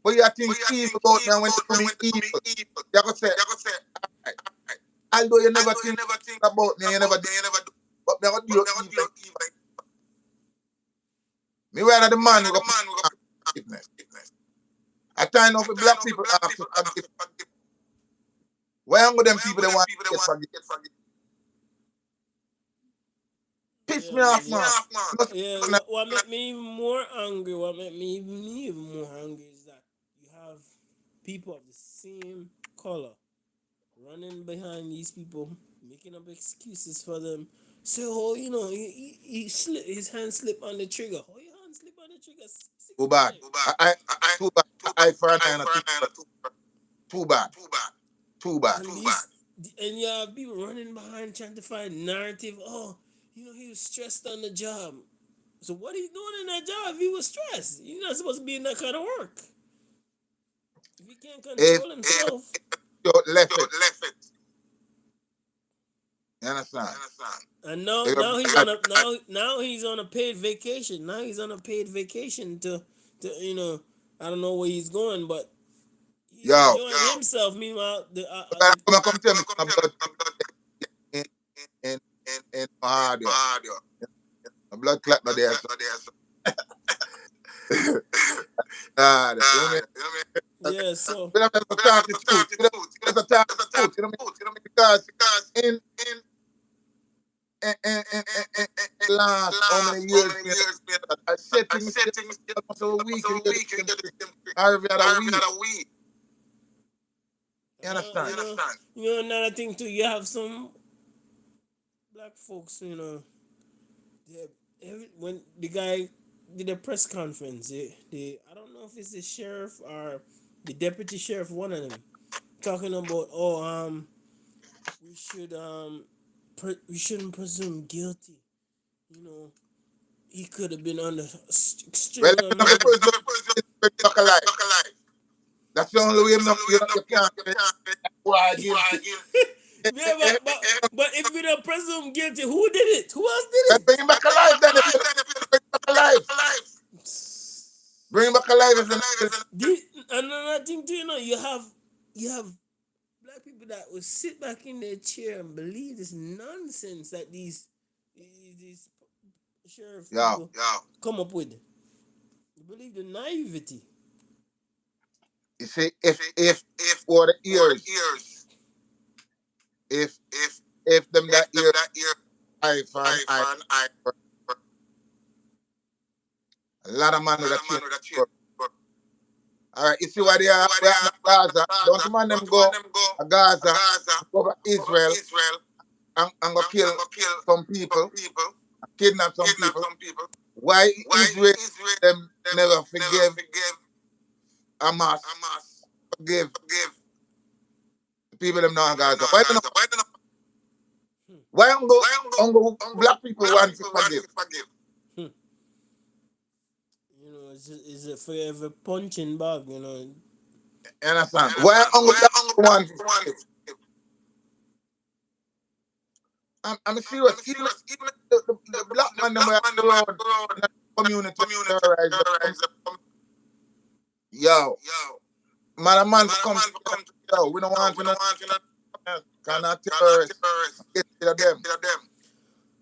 [SPEAKER 2] But you think evil about me and when you do me evil. You go say, right. Although you never think about me, you never do, but me I go do you evil. Me rather the man who go forgiveness. I time now for black people ask to forgive. Why are them people they want to get forgive? Piss
[SPEAKER 1] Yeah,
[SPEAKER 2] me
[SPEAKER 1] man.
[SPEAKER 2] off, man.
[SPEAKER 1] Yeah. What made me even more angry? What made me even more angry is that you have people of the same color running behind these people, making up excuses for them. Say, oh, his hand slipped on the trigger. Oh, your hand slipped on the trigger six
[SPEAKER 2] Too bad.
[SPEAKER 1] times.
[SPEAKER 2] I too bad. I for an eye and a too bad. Too bad.
[SPEAKER 1] And and you have people running behind trying to find narrative. Oh, he was stressed on the job. So what he doing in that job if he was stressed? You're not supposed to be in that kind of work. If he can't
[SPEAKER 2] If
[SPEAKER 1] control himself.
[SPEAKER 2] you left it, you understand?
[SPEAKER 1] And now,
[SPEAKER 2] If
[SPEAKER 1] now he's
[SPEAKER 2] I,
[SPEAKER 1] on a now he's on a paid vacation. Now he's on a paid vacation to I don't know where he's going, but he's
[SPEAKER 2] yo,
[SPEAKER 1] enjoying himself. Meanwhile,
[SPEAKER 2] come tell me my blood in my heart, yo. My blood clot not there, so. Nah, you know what I mean?
[SPEAKER 1] yeah. So
[SPEAKER 2] We have to talk the truth. We have to talk the truth, you know what I mean? Because in last how many years I said to myself almost a week you get the same thing. Or every other week. You understand?
[SPEAKER 1] another thing too. You have some black folks. When the guy did a press conference, I don't know if it's the sheriff or the deputy sheriff, one of them, talking about we should we shouldn't presume guilty. You know, he could have been under
[SPEAKER 2] Well,
[SPEAKER 1] extreme
[SPEAKER 2] I'm the
[SPEAKER 1] amount of.
[SPEAKER 2] person who bring back alive. That's the only way you can't say, why guilty.
[SPEAKER 1] Yeah, but if we don't presume guilty, who did it? Who else did
[SPEAKER 2] Bring him back alive then. If you bring him back alive.
[SPEAKER 1] it?
[SPEAKER 2] Bring him back alive if you
[SPEAKER 1] Another thing too, you have black people that will sit back in their chair and believe this nonsense that these sheriff
[SPEAKER 2] Yo,
[SPEAKER 1] people come up with. You believe the naivety.
[SPEAKER 2] you see, if for the ears, if them that ear eye for an eye, a lot of man would have changed. All right, you see why they are at Gaza? Don't the man them go to Gaza, go to Israel, and go kill some people, kidnap some people. Why Israel them never forgive Hamas, forgive the people them now in Gaza? Why don't why don't black people want to forgive?
[SPEAKER 1] You know, it's a forever punching bag. You know.
[SPEAKER 2] You understand? Why don't black people want to forgive? I'm serious. Even the black man them were around in the community terrorize them. Yo, man, a man for come to yo, we don't want to cannot terrorists. Get rid of them.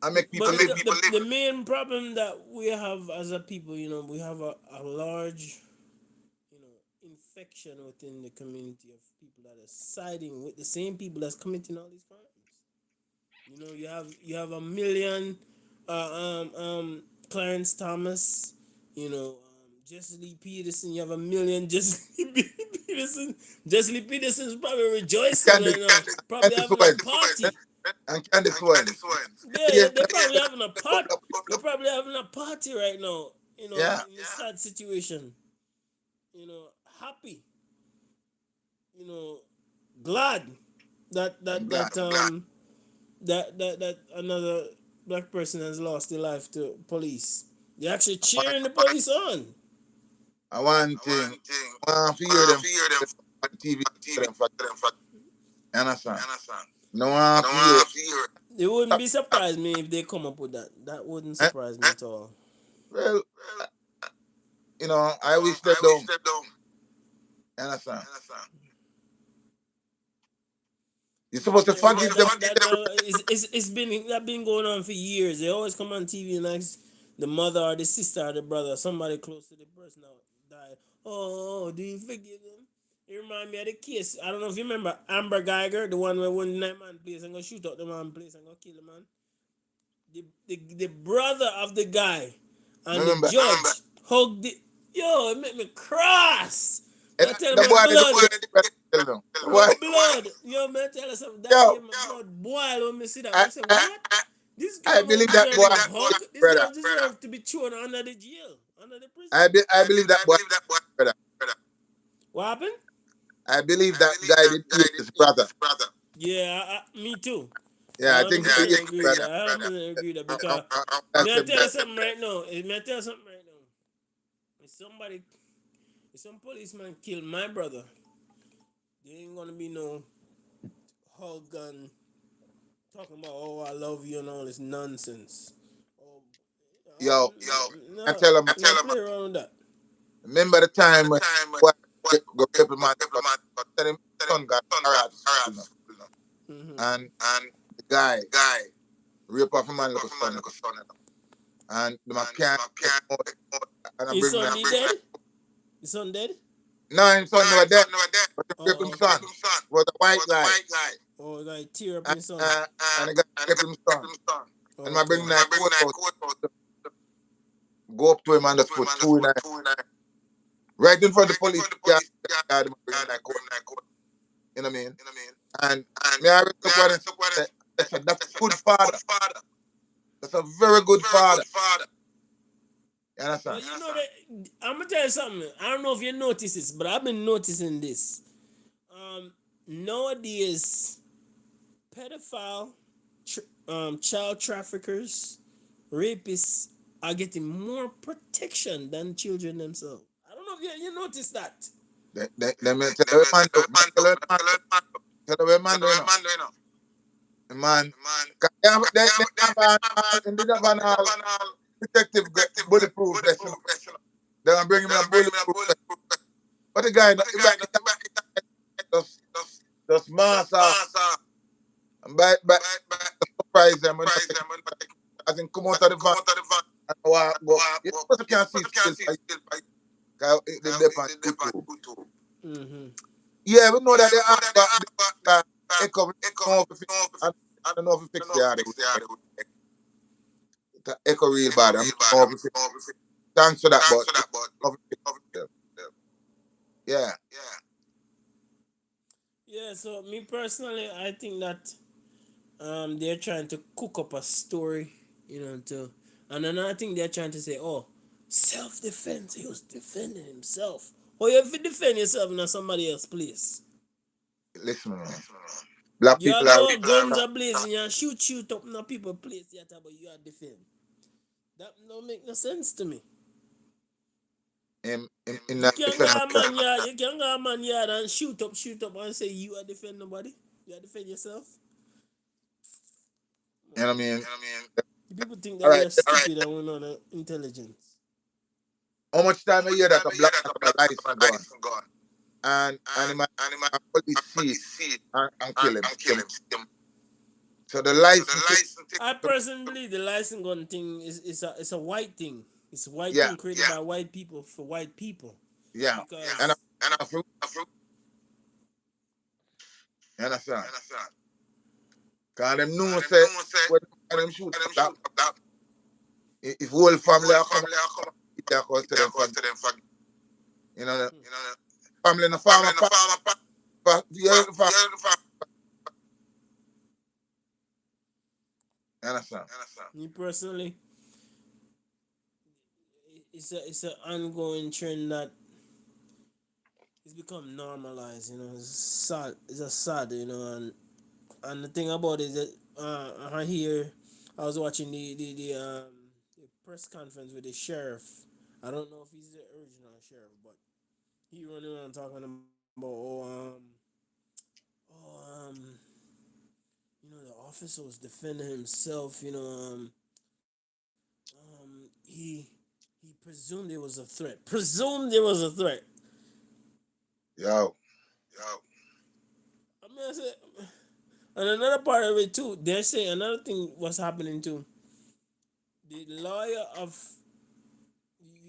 [SPEAKER 2] And make people
[SPEAKER 1] But
[SPEAKER 2] live.
[SPEAKER 1] the main problem that we have as a people, you know, we have a large, you know, infection within the community of people that are siding with the same people that's committing all these crimes. You know, you have a million, Clarence Thomas, you know, Jesse Lee Peterson. You have a million Jesse Lee Peterson. Jesse Lee Peterson's probably rejoicing right now, probably
[SPEAKER 2] Candice
[SPEAKER 1] having a
[SPEAKER 2] Owens.
[SPEAKER 1] party.
[SPEAKER 2] And Candice Owens.
[SPEAKER 1] Yeah,
[SPEAKER 2] Yes,
[SPEAKER 1] they're probably having a party. They're probably having a party right now. You know,
[SPEAKER 2] yeah.
[SPEAKER 1] in this sad situation. You know, happy. You know, glad that
[SPEAKER 2] I'm
[SPEAKER 1] that
[SPEAKER 2] glad.
[SPEAKER 1] that um that another black person has lost their life to police. They're actually cheering the police on.
[SPEAKER 2] I want thing. I want to hear them on TV. Them for you understand? No one to hear.
[SPEAKER 1] It wouldn't be surprised me if they come up with that. That wouldn't surprise me at all.
[SPEAKER 2] Well, you know, I wish they don't. You understand? You're supposed to forgive them.
[SPEAKER 1] It's been going on for years. They always come on TV and ask the mother or the sister or the brother, somebody close to the person that died. Oh, do you forgive them? It remind me of the case. I don't know if you remember Amber Geiger, the one where one night man place and go shoot up the man place and go kill the man. The brother of the guy and the
[SPEAKER 2] Remember,
[SPEAKER 1] judge hugged the yo, it made me cross.
[SPEAKER 2] and
[SPEAKER 1] I tell
[SPEAKER 2] the
[SPEAKER 1] my
[SPEAKER 2] boy
[SPEAKER 1] blood.
[SPEAKER 2] the
[SPEAKER 1] My
[SPEAKER 2] boy,
[SPEAKER 1] blood. Yo, man, tell us something. That
[SPEAKER 2] yo,
[SPEAKER 1] day my blood boil when me see that.
[SPEAKER 2] I,
[SPEAKER 1] I say, what? This
[SPEAKER 2] I
[SPEAKER 1] guy don't
[SPEAKER 2] believe that
[SPEAKER 1] deserve
[SPEAKER 2] boy,
[SPEAKER 1] a hug. This
[SPEAKER 2] brother.
[SPEAKER 1] guy deserve to be thrown under the jail, under the prison.
[SPEAKER 2] I believe that boy, brother.
[SPEAKER 1] What happened?
[SPEAKER 2] I believe that guy did eat his brother.
[SPEAKER 1] Yeah, me too.
[SPEAKER 2] Yeah,
[SPEAKER 1] I
[SPEAKER 2] I think he
[SPEAKER 1] 100%
[SPEAKER 2] did,
[SPEAKER 1] agree with
[SPEAKER 2] brother.
[SPEAKER 1] that. I 100% agree with that because
[SPEAKER 2] That's
[SPEAKER 1] may I
[SPEAKER 2] him,
[SPEAKER 1] tell you
[SPEAKER 2] brother.
[SPEAKER 1] something right now? May I tell you something right now? If somebody, if some policeman kill my brother, there ain't gonna be no hug and talking about oh I love you and all this nonsense. Oh,
[SPEAKER 2] Yo, I
[SPEAKER 1] no,
[SPEAKER 2] tell him,
[SPEAKER 1] no play around with that.
[SPEAKER 2] remember the time when boy go paper man, but tell him son got carried to school now.
[SPEAKER 1] Mm-hmm.
[SPEAKER 2] And the guy rape off a man like a son, you know. And the man can't take out, and I
[SPEAKER 1] His
[SPEAKER 2] bring
[SPEAKER 1] son
[SPEAKER 2] that.
[SPEAKER 1] he dead? His son dead?
[SPEAKER 2] No, his son never dead, but he raped
[SPEAKER 1] Oh,
[SPEAKER 2] his
[SPEAKER 1] okay.
[SPEAKER 2] son. Was a white guy.
[SPEAKER 1] Oh, the guy tear up
[SPEAKER 2] And,
[SPEAKER 1] his son.
[SPEAKER 2] and the guy raped his son.
[SPEAKER 1] Oh,
[SPEAKER 2] And I bring
[SPEAKER 1] okay.
[SPEAKER 2] that coat out, go up to him and just put two in there. Right in front of the police yard, bring that coat. You know what I mean? And me I look at it and say, that's a good father. That's a very good father. You understand?
[SPEAKER 1] Well, you know that I'm gonna tell you something. I don't know if you notice this, but I've been noticing this. Nowadays, pedophile, child traffickers, rapists are getting more protection than children themselves. I don't know if you notice that.
[SPEAKER 2] They tell the man, tell the man, you know. The man, they have an all protective bulletproof vest, you know. They're bring him in a bulletproof vest. But the guy, just Just mass off. And by surprise them when I take, as in come out of the van and walk go. You also can see still by they depend YouTube.
[SPEAKER 1] Mm-hmm.
[SPEAKER 2] Yeah, we know that they have the echo. We know if it, I don't know if we fix the audio. The echo real bad. I don't know if we fix. Thanks for that, but know if we fix it. Yeah.
[SPEAKER 1] Yeah, so me personally, I think that they're trying to cook up a story, to, and another thing they're trying to say, oh, self defense. He was defending himself. Oh, you have to defend yourself in somebody else's place.
[SPEAKER 2] Listen, man. Black
[SPEAKER 1] You
[SPEAKER 2] people
[SPEAKER 1] are
[SPEAKER 2] are
[SPEAKER 1] go guns are blazing, you shoot up in a people place. You but you are defend. That don't make no sense to me.
[SPEAKER 2] in
[SPEAKER 1] You
[SPEAKER 2] that
[SPEAKER 1] can't go
[SPEAKER 2] defense.
[SPEAKER 1] a man yard. You can't go a man yard and shoot up, and say you are defend nobody. You are defend yourself.
[SPEAKER 2] You know what I mean?
[SPEAKER 1] People think
[SPEAKER 2] All
[SPEAKER 1] that we
[SPEAKER 2] right.
[SPEAKER 1] are stupid and we're not intelligence.
[SPEAKER 2] How much time a year that a black man have a license gone? And him and police see it and kill him. So the license thing,
[SPEAKER 1] I personally believe the license gun thing is a white thing. It's a white
[SPEAKER 2] yeah,
[SPEAKER 1] thing created by white people for white people.
[SPEAKER 2] yeah.
[SPEAKER 1] Because
[SPEAKER 2] And I feel, you understand? Cause them know say when them shoot up that if whole family are come it are cause to them for you know the family in the farmer you understand?
[SPEAKER 1] me personally, it's an ongoing trend that it's become normalized. It's sad. It's a sad. And the thing about it is that I hear I was watching the press conference with the sheriff. I don't know if he's the original sheriff, but he running around talking about the officer was defending himself. He presumed there was a threat. Presumed there was a threat.
[SPEAKER 2] Yo.
[SPEAKER 1] I mean, I said, and another part of it too. They're saying another thing was happening too. The lawyer of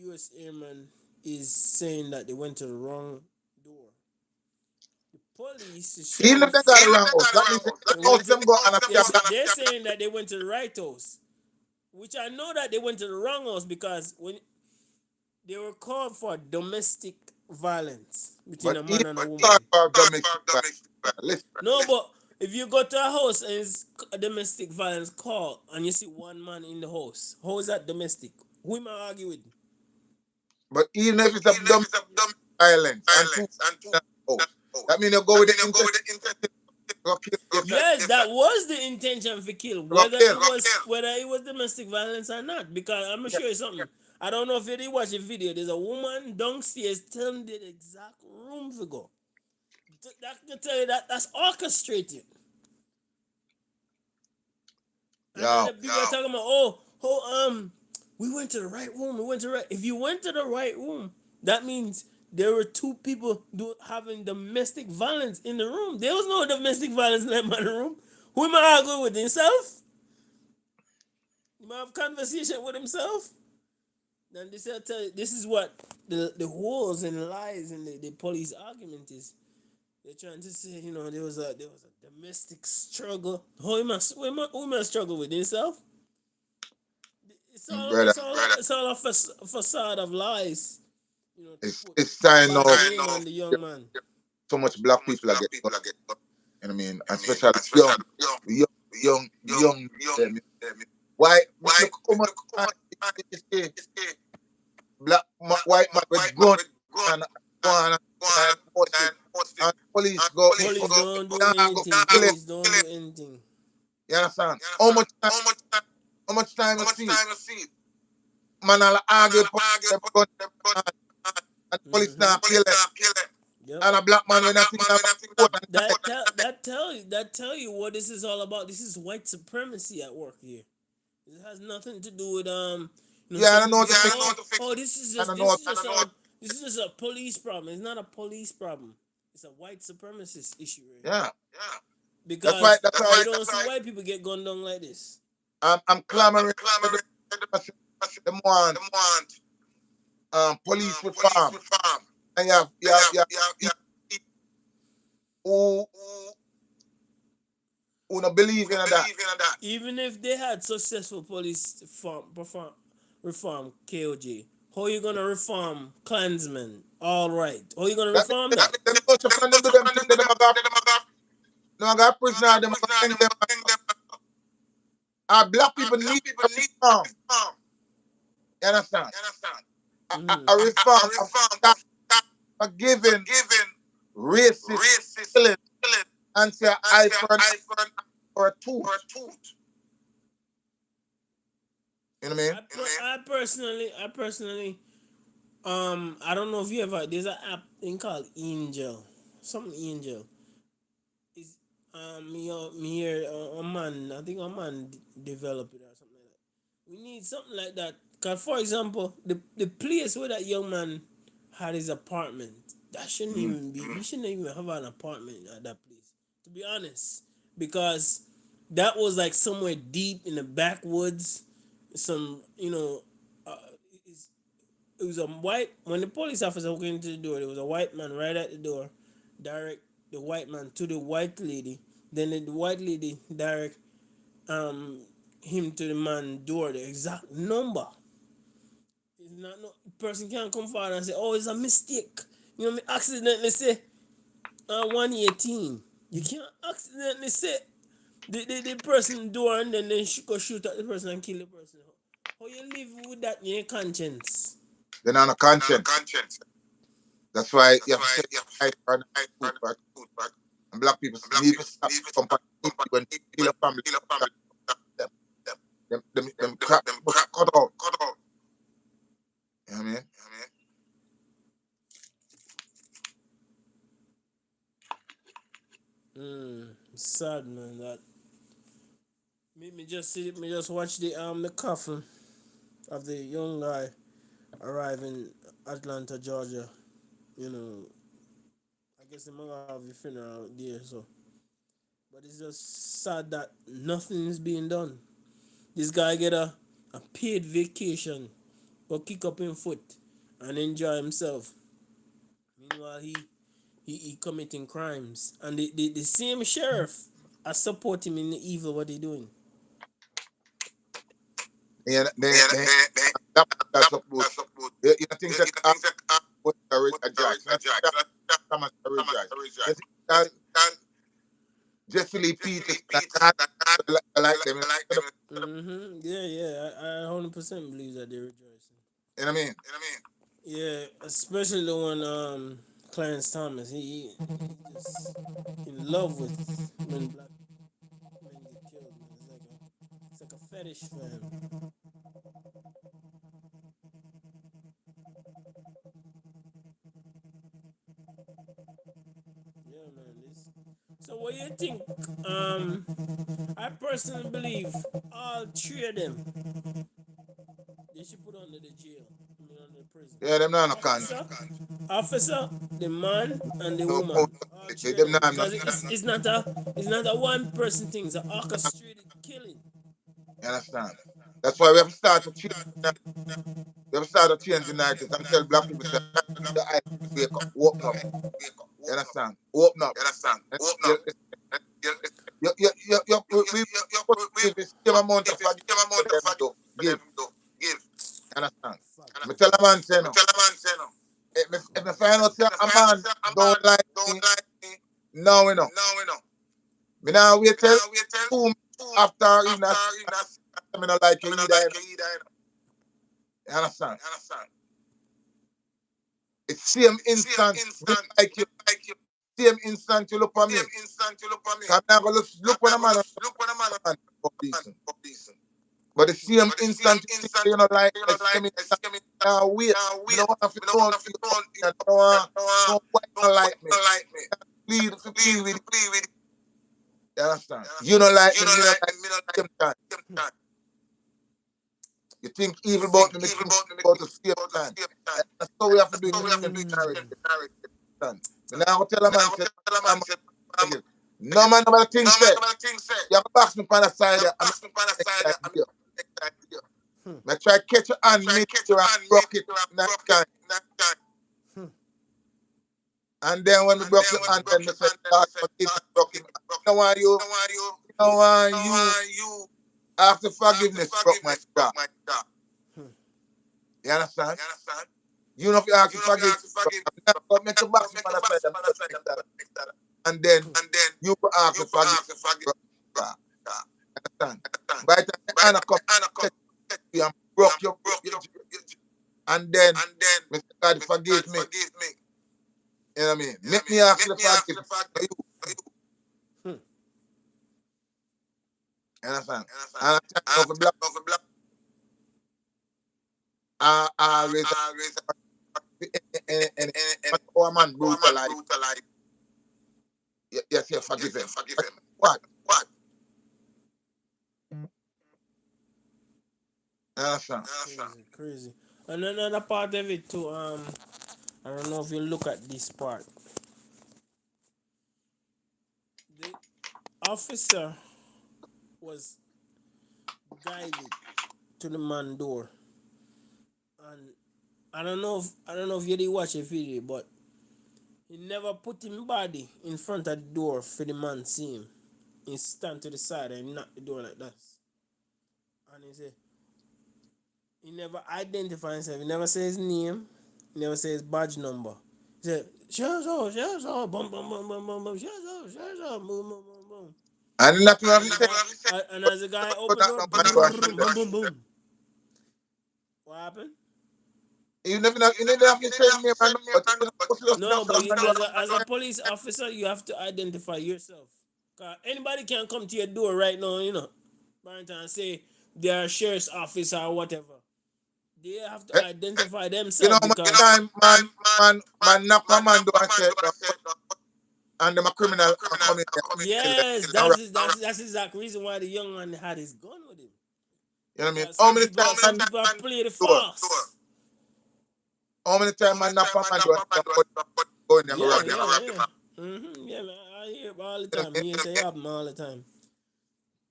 [SPEAKER 1] U.S. airman is saying that they went to the wrong door. The police, the
[SPEAKER 2] Even if
[SPEAKER 1] sheriff,
[SPEAKER 2] they got the wrong house, that means the
[SPEAKER 1] they
[SPEAKER 2] house
[SPEAKER 1] went to.
[SPEAKER 2] them go and a
[SPEAKER 1] They're saying that they went to the right house, which I know that they went to the wrong house because when they were called for domestic violence between
[SPEAKER 2] but
[SPEAKER 1] a man
[SPEAKER 2] even
[SPEAKER 1] and a
[SPEAKER 2] talk
[SPEAKER 1] woman.
[SPEAKER 2] about domestic violence, listen,
[SPEAKER 1] No, but if you go to a house and it's a domestic violence call and you see one man in the house, how is that domestic? Who am I argue with?
[SPEAKER 2] but even if it's a domestic violence and two in the house, that means you go with the intention to kill yourself.
[SPEAKER 1] Yes, that was the intention for kill,
[SPEAKER 2] Go kill.
[SPEAKER 1] whether it was domestic violence or not. Because I'm gonna
[SPEAKER 2] Yeah.
[SPEAKER 1] show you something. I don't know if you did watch the video. There's a woman downstairs telling the exact room to go. That can tell you that that's orchestrated. And then
[SPEAKER 2] Yo,
[SPEAKER 1] the people are talking about, we went to the right room. We went to the right. If you went to the right room, that means there were two people having domestic violence in the room. There was no domestic violence in that man's room. Who am I arguing with himself? You might have conversation with himself. Then this will tell you, this is what the holes and lies in the police argument is. They're trying to say, there was a domestic struggle. Who must struggle with himself?
[SPEAKER 2] brother,
[SPEAKER 1] It's all a facade of lies. To put
[SPEAKER 2] it's time
[SPEAKER 1] bad
[SPEAKER 2] now.
[SPEAKER 1] name on the young man.
[SPEAKER 2] So much black people are getting, you know what I mean, and especially young. Why look how much time you see white man with gun and go on and post it, and police go
[SPEAKER 1] Police don't do
[SPEAKER 2] down go
[SPEAKER 1] anything.
[SPEAKER 2] kill him.
[SPEAKER 1] Police don't do anything.
[SPEAKER 2] You understand? How much time you see? Man, I'll argue with them gun and police
[SPEAKER 1] Mm-hmm.
[SPEAKER 2] now kill him.
[SPEAKER 1] Yep.
[SPEAKER 2] And a black man when I think about court and
[SPEAKER 1] Tell you what this is all about. This is white supremacy at work here. It has nothing to do with
[SPEAKER 2] yeah, I
[SPEAKER 1] some
[SPEAKER 2] don't know
[SPEAKER 1] people
[SPEAKER 2] how to
[SPEAKER 1] say,
[SPEAKER 2] fix it.
[SPEAKER 1] this is
[SPEAKER 2] I
[SPEAKER 1] just
[SPEAKER 2] don't know how to
[SPEAKER 1] this is just a police problem. It's not a police problem. It's a white supremacist issue right here.
[SPEAKER 2] Yeah. That's why.
[SPEAKER 1] Because
[SPEAKER 2] That's why
[SPEAKER 1] you don't see white people get gunned down like this.
[SPEAKER 2] I'm clamoring for them want police reform. And you have who who don't believe in that.
[SPEAKER 1] Even if they had successful police reform KOJ, how you gonna reform Klansmen? All right, how you gonna
[SPEAKER 2] That means
[SPEAKER 1] reform that?
[SPEAKER 2] them go to friend them do them thing that them a got prisoner them a hang them. Black people need a reform. You understand? A reform of that forgiving racist killing and say eye for an eye or a tooth. You know what I mean?
[SPEAKER 1] I personally, I don't know if you ever. There's an app thing called Angel, something Angel. Is me here a man. I think a man developed it or something like that. We need something like that. Cause for example, the place where that young man had his apartment, that shouldn't even be. We shouldn't even have an apartment at that place. To be honest, because that was like somewhere deep in the backwoods. Some it's, it was a white when the police officer walked into the door. There was a white man right at the door, direct the white man to the white lady. Then the white lady direct um him to the man door, the exact number. It's not no person can't come forward and say, "Oh, it's a mistake." You know, me accidentally say 118. You can't accidentally say the person door and then go shoot at the person and kill the person. How you live with that in your conscience?
[SPEAKER 2] They're not a conscience. That's why you have to say eye for an eye, tooth for a tooth. And black people need to stop company when kill a family. Them crap cut out. You know what I mean?
[SPEAKER 1] Sad man. That me just watch the coffin of the young guy arriving Atlanta, Georgia. You know, I guess they might have a funeral there, so. But it's just sad that nothing is being done. This guy get a paid vacation, go kick up in foot and enjoy himself. Meanwhile, he committing crimes, and the same sheriff are support him in the evil what he doing.
[SPEAKER 2] That's what you think that a judge, Thomas a judge. Jesse Lee Peters, like them.
[SPEAKER 1] Yeah. I 100% believe that they're rejoicing.
[SPEAKER 2] You know what I mean?
[SPEAKER 1] Yeah, especially the one Clarence Thomas. He just in love with when black men get killed. Man. It's like a fetish for him. Yeah, man. So what do you think? I personally believe all three of them they should put under the jail. I mean under the prison.
[SPEAKER 2] Yeah, them not no
[SPEAKER 1] Officer, the man and the
[SPEAKER 2] no,
[SPEAKER 1] woman.
[SPEAKER 2] no,
[SPEAKER 1] All three of
[SPEAKER 2] them
[SPEAKER 1] them.
[SPEAKER 2] not
[SPEAKER 1] Because it's not a one person thing, it's an orchestrated killing.
[SPEAKER 2] You understand? That's why we have to start to change. We have to start to change the narrative and tell black people say the eyes wake up, open up. You understand? Open up. We give the same amount of forgiveness to give. You understand? Me tell a man say no. If me find out say a man don't like me, now we know. Me now wait till 2 months after he not me not like you either. You understand? It's same instant me like you. Same instant you look for me. Cause I'm not look when a man for decent. But the same instant you know like the same instant wait. Me don't want to don't like me. Plead with it. You understand? You don't like me, me don't like same time. You think evil about me, me think about the same time. That's how we have to do it. Son. Me now tell a man say, I'm forgive. No man, nobody think say. You box me on the side there. I'm next time here. Me try catch your hand, meet you and broke it next time. And then when we broke your hand, then me say, God forgive me, broke him. You know why you after forgiveness broke my jaw. You understand? You know if you ask to forgive, but make your box me on the side and just make that. And then you go ask to forgive. Understand? By the time the hand come, catch you and broke your and then Mr. God forgive me. You know what I mean? Make me ask to forgive you. You understand? And I tell you, for black, I always and a man brutalize. Yes, you forgive him. What? You understand?
[SPEAKER 1] Crazy. And another part of it too, I don't know if you look at this part. The officer was guided to the man door, and I don't know if you did watch the video, but he never put him body in front of the door for the man see him. He stand to the side and knock the door like that. And he said he never identify himself. He never say his name. He never say his badge number. He said, "Shut up, boom, boom, boom, boom, boom, boom, shut up, boom, boom, boom, boom."
[SPEAKER 2] And nothing have to say.
[SPEAKER 1] And as the guy opened the door, boom, boom, boom, boom. What happened?
[SPEAKER 2] You never have to say name and but
[SPEAKER 1] No, but you know, as a police officer, you have to identify yourself. 'Cause anybody can come to your door right now, you know, and say they're a sheriff's officer or whatever. They have to identify
[SPEAKER 2] you
[SPEAKER 1] themselves
[SPEAKER 2] know,
[SPEAKER 1] because
[SPEAKER 2] time man knock a man door and say, and them a criminal and come in
[SPEAKER 1] yes,
[SPEAKER 2] there.
[SPEAKER 1] that's the exact reason why the young man had his gun with him.
[SPEAKER 2] You know what I mean?
[SPEAKER 1] Because
[SPEAKER 2] How many times
[SPEAKER 1] some people have played it
[SPEAKER 2] door?
[SPEAKER 1] fast.
[SPEAKER 2] How many times man knock a man door and go in there and
[SPEAKER 1] Yeah,
[SPEAKER 2] rob them?
[SPEAKER 1] yeah, man, I hear it all the time. Me say it happen all the time.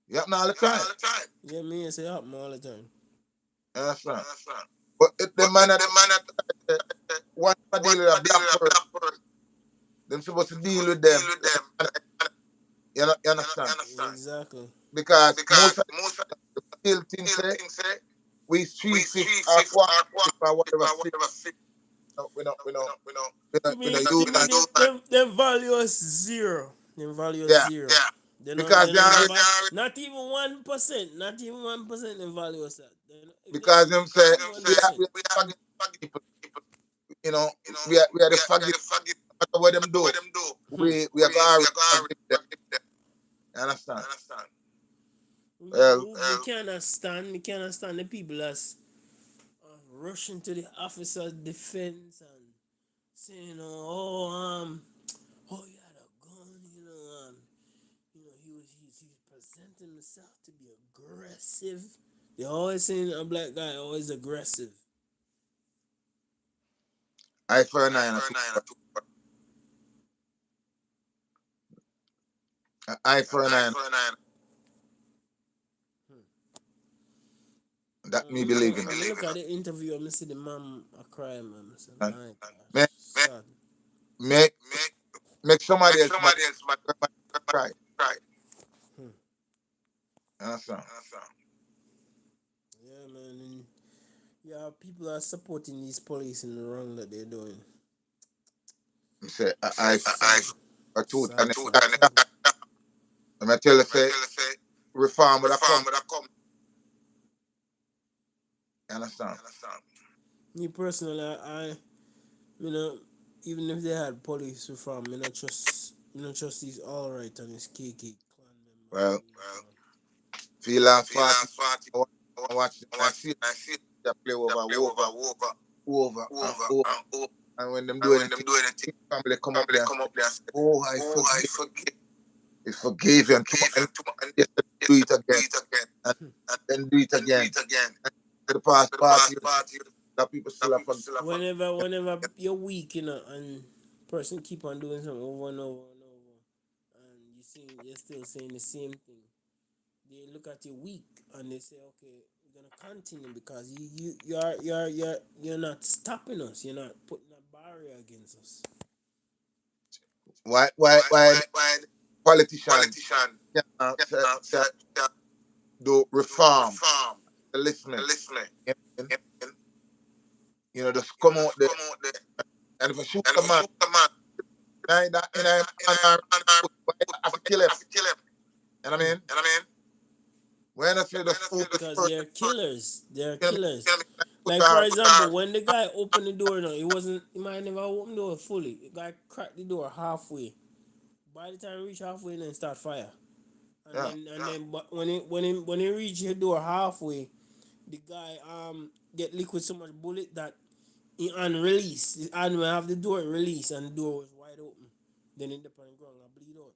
[SPEAKER 2] You happen all the time.
[SPEAKER 1] Yeah, me say it happen all the time.
[SPEAKER 2] That's right. But if the man that want to deal with a black person, them supposed to deal with them. You understand?
[SPEAKER 1] Exactly.
[SPEAKER 2] Because most of the still things say we street fish or quarter fish or whatever fish. We
[SPEAKER 1] To me,
[SPEAKER 2] use and
[SPEAKER 1] them value is zero. Them value is
[SPEAKER 2] yeah.
[SPEAKER 1] zero.
[SPEAKER 2] Because they are
[SPEAKER 1] not even 1%. Not even 1% them value is that.
[SPEAKER 2] because them say we are forgive people. You know, we are the forgive no matter what them do. We are going to forgive them. You understand? Well,
[SPEAKER 1] We cannot stand the people that's rushing to the officer's defense and saying, he had a gun, he's presenting himself to be aggressive. They always saying a black guy always aggressive.
[SPEAKER 2] I for an eye. Eye for an eye. That me believe in.
[SPEAKER 1] Look at the interview. I see the mom a cry, man.
[SPEAKER 2] Make somebody else cry. Understand?
[SPEAKER 1] Yeah, man. And yeah, people are supporting these police in the wrong that they're doing.
[SPEAKER 2] Say I truth and I tell you say reform would have come. Understand?
[SPEAKER 1] Me personally, even if they had police reform, I not trust these all right and these KK clan members.
[SPEAKER 2] Well, feel last party. I watch and I see they play over and when them do anything, family come up there and say, oh, I forgive. He forgave you and yes, do it again. And then do it again. And to the past party, that people still have forgiven.
[SPEAKER 1] Whenever you're weak, and person keep on doing something over and over and over, and you're still saying the same thing, they look at you weak and they say, okay, we're gonna continue because you're not stopping us. You're not putting a barrier against us.
[SPEAKER 2] Why politicians
[SPEAKER 3] Politician
[SPEAKER 2] cannot say,
[SPEAKER 3] say,
[SPEAKER 2] do
[SPEAKER 3] do
[SPEAKER 2] reform,
[SPEAKER 3] reform,
[SPEAKER 2] listening,
[SPEAKER 3] listening,
[SPEAKER 2] you know,
[SPEAKER 3] and
[SPEAKER 2] just come out
[SPEAKER 3] just
[SPEAKER 2] there
[SPEAKER 3] come out there
[SPEAKER 2] and if you shoot
[SPEAKER 3] and
[SPEAKER 2] a man,
[SPEAKER 3] shoot the man
[SPEAKER 2] in a
[SPEAKER 3] in
[SPEAKER 2] man or
[SPEAKER 3] a
[SPEAKER 2] why you have to kill him?
[SPEAKER 3] have to kill him.
[SPEAKER 2] You know what I mean?
[SPEAKER 3] You know what I mean?
[SPEAKER 2] When I say the
[SPEAKER 3] When I
[SPEAKER 2] food
[SPEAKER 3] say
[SPEAKER 2] the
[SPEAKER 1] Because
[SPEAKER 2] first,
[SPEAKER 1] they're killers. They're
[SPEAKER 2] you know
[SPEAKER 1] killers.
[SPEAKER 3] you know
[SPEAKER 2] put
[SPEAKER 1] Like for
[SPEAKER 2] our
[SPEAKER 1] example, when the guy opened the door, no, it wasn't. He might never open the door fully. The guy cracked the door halfway. By the time he reach halfway, then start fire. And
[SPEAKER 2] yeah.
[SPEAKER 1] then, but when he reach the door halfway, the guy get liquid so much bullet that he unrelease. And when have the door release and the door was wide open, then in the ground I bleed out.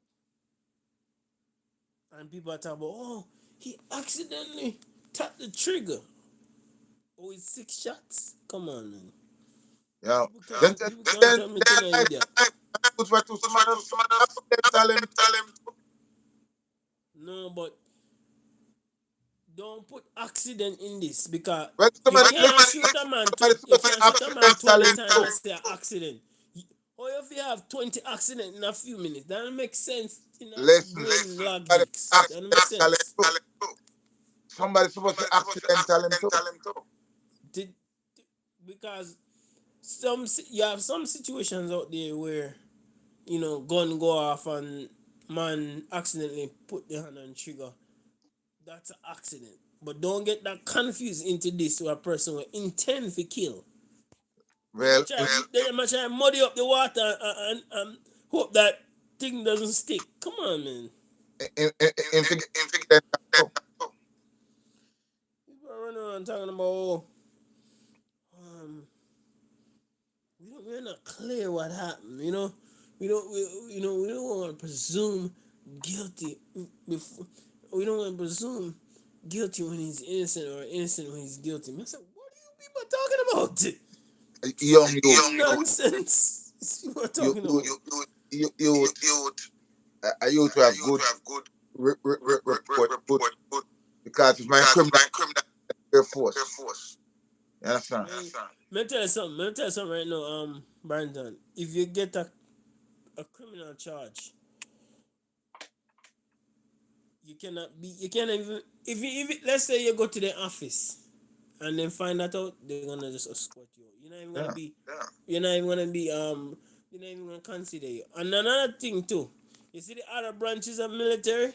[SPEAKER 1] And people are talking about, oh, he accidentally tapped the trigger. Oh, it's 6 shots. Come on, man.
[SPEAKER 2] Yeah.
[SPEAKER 3] Yeah.
[SPEAKER 1] People can't tell me to no
[SPEAKER 2] Then
[SPEAKER 1] idiot.
[SPEAKER 2] put where to
[SPEAKER 3] That's
[SPEAKER 2] some
[SPEAKER 3] why
[SPEAKER 2] other
[SPEAKER 3] to some
[SPEAKER 2] stuff
[SPEAKER 3] others
[SPEAKER 2] them tell him
[SPEAKER 3] tell him
[SPEAKER 1] No, but don't put accident in this because
[SPEAKER 2] when
[SPEAKER 1] you
[SPEAKER 2] somebody
[SPEAKER 1] can't
[SPEAKER 2] listen,
[SPEAKER 1] shoot a man
[SPEAKER 2] somebody
[SPEAKER 1] you
[SPEAKER 2] supposed to
[SPEAKER 1] can't shoot a man
[SPEAKER 2] accident tell
[SPEAKER 1] 20
[SPEAKER 2] him
[SPEAKER 1] times
[SPEAKER 2] too.
[SPEAKER 1] and say accident. Or if you have 20 accident in a few minutes, that don't make sense in a
[SPEAKER 2] Listen,
[SPEAKER 1] brain
[SPEAKER 2] somebody
[SPEAKER 1] logics. That don't make
[SPEAKER 2] accident
[SPEAKER 1] sense.
[SPEAKER 2] tell him too.
[SPEAKER 3] too.
[SPEAKER 2] Somebody supposed to
[SPEAKER 3] Somebody supposed to
[SPEAKER 2] accident tell him too.
[SPEAKER 3] accidental him too.
[SPEAKER 1] Did, because you have some situations out there where gun go off and man accidentally put the hand on trigger. That's an accident. But don't get that confused into this where a person will intend to kill.
[SPEAKER 2] Well,
[SPEAKER 1] They might try and muddy up the water and hope that thing doesn't stick. Come on, man.
[SPEAKER 2] in figure
[SPEAKER 3] In
[SPEAKER 2] that too.
[SPEAKER 1] People are running around talking about, oh, um, we're not clear what happened. We don't want to presume guilty before. We don't want to presume guilty when he's innocent or innocent when he's guilty. I said, what are you people talking about?
[SPEAKER 2] Young youth,
[SPEAKER 1] What nonsense is people are
[SPEAKER 2] you
[SPEAKER 1] talking
[SPEAKER 2] you
[SPEAKER 1] about?
[SPEAKER 2] youth,
[SPEAKER 3] youth,
[SPEAKER 2] a youth to have
[SPEAKER 3] you
[SPEAKER 2] good
[SPEAKER 3] to have good
[SPEAKER 2] report, good
[SPEAKER 3] good
[SPEAKER 2] because if my
[SPEAKER 3] because
[SPEAKER 2] criminal
[SPEAKER 3] my criminal
[SPEAKER 2] Air Force,
[SPEAKER 3] force.
[SPEAKER 2] you understand?
[SPEAKER 1] Let me tell you something. Let me tell you something right now, Brandon. If you get a criminal charge, you cannot even let's say you go to the office and then find that out, they're gonna just escort you.
[SPEAKER 2] Yeah.
[SPEAKER 1] You're not even gonna be you're not even gonna consider you. And another thing too, you see the other branches of military,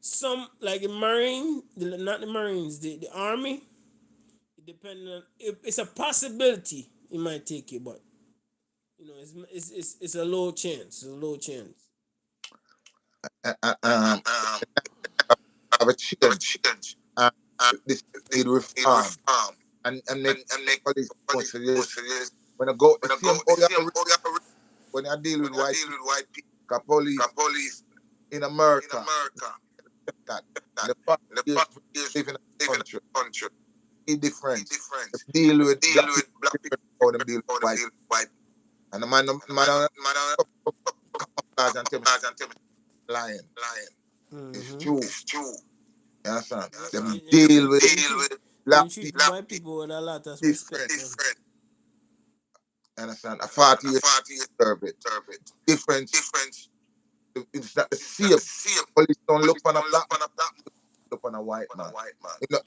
[SPEAKER 1] some like the marine, not the marines, the army, depending on it's a possibility it might take you, but it's a low chance. It's a low chance.
[SPEAKER 2] Um, have a
[SPEAKER 3] Have a
[SPEAKER 2] change.
[SPEAKER 3] change.
[SPEAKER 2] Uh, this
[SPEAKER 3] This
[SPEAKER 2] need
[SPEAKER 3] need
[SPEAKER 2] reform
[SPEAKER 3] reform
[SPEAKER 2] and make
[SPEAKER 3] and make
[SPEAKER 2] police more
[SPEAKER 3] police more
[SPEAKER 2] serious.
[SPEAKER 3] serious.
[SPEAKER 2] When I go, the
[SPEAKER 3] When I go,
[SPEAKER 2] same
[SPEAKER 3] the
[SPEAKER 2] how you
[SPEAKER 3] same
[SPEAKER 2] are
[SPEAKER 3] how you
[SPEAKER 2] when I deal with
[SPEAKER 3] when I
[SPEAKER 2] white
[SPEAKER 3] deal
[SPEAKER 2] people,
[SPEAKER 3] with white people,
[SPEAKER 2] 'cause police
[SPEAKER 3] police
[SPEAKER 2] in
[SPEAKER 3] in
[SPEAKER 2] America,
[SPEAKER 3] America,
[SPEAKER 2] that
[SPEAKER 3] that
[SPEAKER 2] the fact
[SPEAKER 3] the
[SPEAKER 2] is
[SPEAKER 3] past years
[SPEAKER 2] living in a
[SPEAKER 3] living in
[SPEAKER 2] country,
[SPEAKER 3] a country,
[SPEAKER 2] is
[SPEAKER 3] be
[SPEAKER 2] different. They
[SPEAKER 3] different.
[SPEAKER 2] deal with
[SPEAKER 3] Deal
[SPEAKER 2] black
[SPEAKER 3] with
[SPEAKER 2] people
[SPEAKER 3] black people
[SPEAKER 2] different from how them deal with
[SPEAKER 3] how them
[SPEAKER 2] white
[SPEAKER 3] deal
[SPEAKER 2] people.
[SPEAKER 3] with white.
[SPEAKER 2] And the man,
[SPEAKER 3] And the man
[SPEAKER 2] camouflage and tell me
[SPEAKER 3] camouflage and tell me
[SPEAKER 2] lying.
[SPEAKER 3] lying.
[SPEAKER 2] It's
[SPEAKER 1] Mm-hmm.
[SPEAKER 2] true.
[SPEAKER 3] It's true.
[SPEAKER 2] You understand?
[SPEAKER 3] You understand?
[SPEAKER 2] Them
[SPEAKER 1] And
[SPEAKER 2] deal
[SPEAKER 1] treat
[SPEAKER 2] with
[SPEAKER 1] and
[SPEAKER 3] Deal
[SPEAKER 1] treat
[SPEAKER 3] with
[SPEAKER 2] black
[SPEAKER 1] and treat
[SPEAKER 2] people
[SPEAKER 3] black
[SPEAKER 1] white
[SPEAKER 3] people
[SPEAKER 1] people with a lot of respect,
[SPEAKER 2] different.
[SPEAKER 1] man.
[SPEAKER 3] different.
[SPEAKER 2] You understand? A
[SPEAKER 3] You understand?
[SPEAKER 2] 40
[SPEAKER 3] A
[SPEAKER 2] years
[SPEAKER 3] 40 years
[SPEAKER 2] serve it.
[SPEAKER 3] serve it.
[SPEAKER 2] Difference.
[SPEAKER 3] Difference.
[SPEAKER 2] It's not the
[SPEAKER 3] It's not the
[SPEAKER 2] same.
[SPEAKER 3] same.
[SPEAKER 2] Police don't look
[SPEAKER 3] Police
[SPEAKER 2] on a
[SPEAKER 3] don't look
[SPEAKER 2] black man,
[SPEAKER 3] on a black man,
[SPEAKER 2] look on a white
[SPEAKER 3] on a
[SPEAKER 2] man.
[SPEAKER 3] white man.
[SPEAKER 2] In a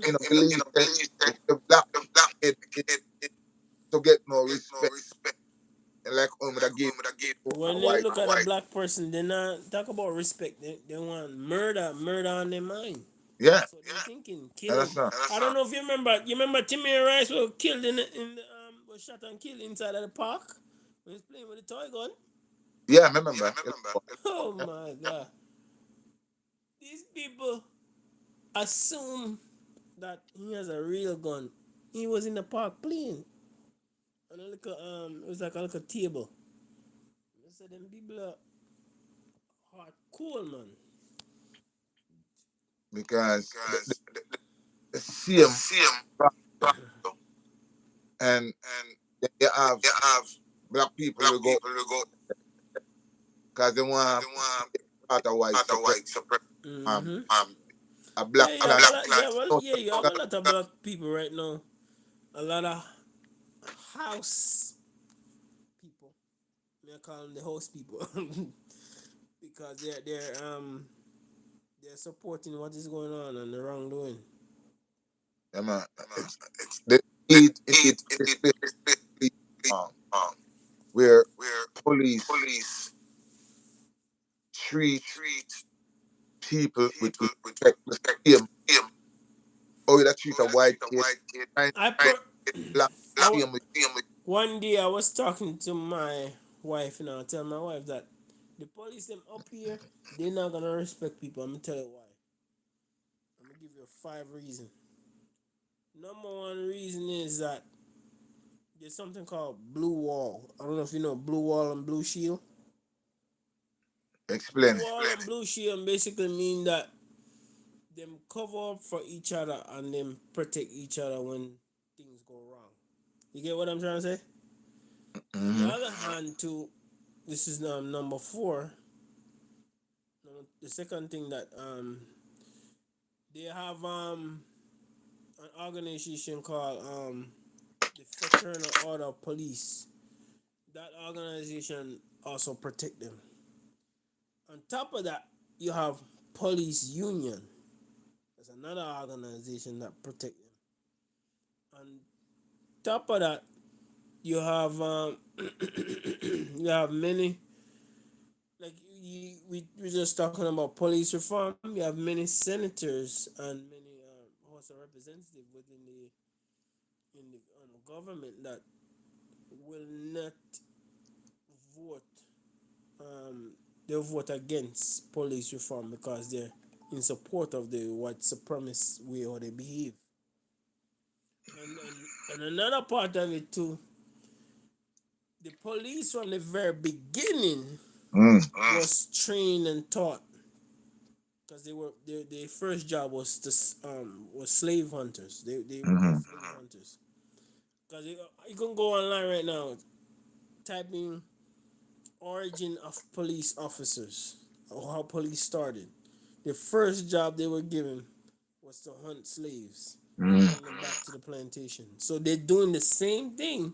[SPEAKER 3] In
[SPEAKER 2] belief
[SPEAKER 3] a
[SPEAKER 2] that
[SPEAKER 3] belief
[SPEAKER 2] if
[SPEAKER 3] that
[SPEAKER 2] the black
[SPEAKER 3] the black
[SPEAKER 2] kid
[SPEAKER 3] kid
[SPEAKER 2] to get no
[SPEAKER 3] get no
[SPEAKER 2] respect,
[SPEAKER 3] respect.
[SPEAKER 2] like
[SPEAKER 3] Like
[SPEAKER 2] that give
[SPEAKER 3] that gave
[SPEAKER 2] to a
[SPEAKER 1] When they
[SPEAKER 2] white
[SPEAKER 1] look
[SPEAKER 2] man.
[SPEAKER 1] at a
[SPEAKER 3] white.
[SPEAKER 1] black person, they not talk about respect. They want murder on their mind.
[SPEAKER 2] Yeah,
[SPEAKER 1] That's what they're thinking.
[SPEAKER 2] you
[SPEAKER 1] Killing.
[SPEAKER 2] understand?
[SPEAKER 1] I don't know if you remember. You remember Timmy Rice was killed in the was shot and killed inside of the park when he's playing with the toy gun.
[SPEAKER 2] Yeah, I
[SPEAKER 3] Yeah, I
[SPEAKER 2] remember.
[SPEAKER 3] remember.
[SPEAKER 1] Oh my god! These people assume that he has a real gun. He was in the park playing, and it was like a little table. I said them people are hardcore, man.
[SPEAKER 2] Because
[SPEAKER 3] Because
[SPEAKER 2] the
[SPEAKER 3] the
[SPEAKER 2] same
[SPEAKER 3] same
[SPEAKER 2] and
[SPEAKER 3] and
[SPEAKER 2] the then you have black people will go because they want part of white supremacy.
[SPEAKER 1] Mm-hmm.
[SPEAKER 2] A black
[SPEAKER 1] Yeah,
[SPEAKER 2] plant.
[SPEAKER 1] you have a lot of black people right now. A lot of house people. I call them the house people because they're supporting what is going on and the wrongdoing.
[SPEAKER 2] Yeah, man. It's the need indeed um, where police treat people with respect the same. Or that treat a white kid, and
[SPEAKER 1] I per-
[SPEAKER 2] black
[SPEAKER 1] I
[SPEAKER 2] same with
[SPEAKER 1] One day I was talking to my wife, and I tell my wife that the police them up here, they're not gonna respect people. I'm gonna tell you why. I'm gonna give you 5 reasons. Number one reason is that there's something called blue wall. I don't know if you know blue wall and blue shield. Blue
[SPEAKER 2] explain it.
[SPEAKER 1] wall and blue shield basically mean that them cover up for each other and them protect each other when things go wrong. You get what I'm trying to say? On the
[SPEAKER 2] Mm-hmm.
[SPEAKER 1] other hand, too, this is number four. The second thing that they have an organization called the Fraternal Order of Police. That organization also protect them. On top of that, you have police union. That's another organization that protect them. On top of that, you have you have many like we just talking about police reform. You have many senators and many House of Representatives within the government that will not vote. Um, they'll vote against police reform because they're in support of the white supremacist way how they behave. And another part of it too, the police from the very beginning
[SPEAKER 2] Mm.
[SPEAKER 1] was trained and taught because they were their first job was to was slave hunters. They were
[SPEAKER 2] Mm-hmm.
[SPEAKER 1] slave hunters. Because you can go online right now, typing origin of police officers or how police started. The first job they were given was to hunt slaves and
[SPEAKER 2] Mm.
[SPEAKER 1] bring them back to the plantation. So they're doing the same thing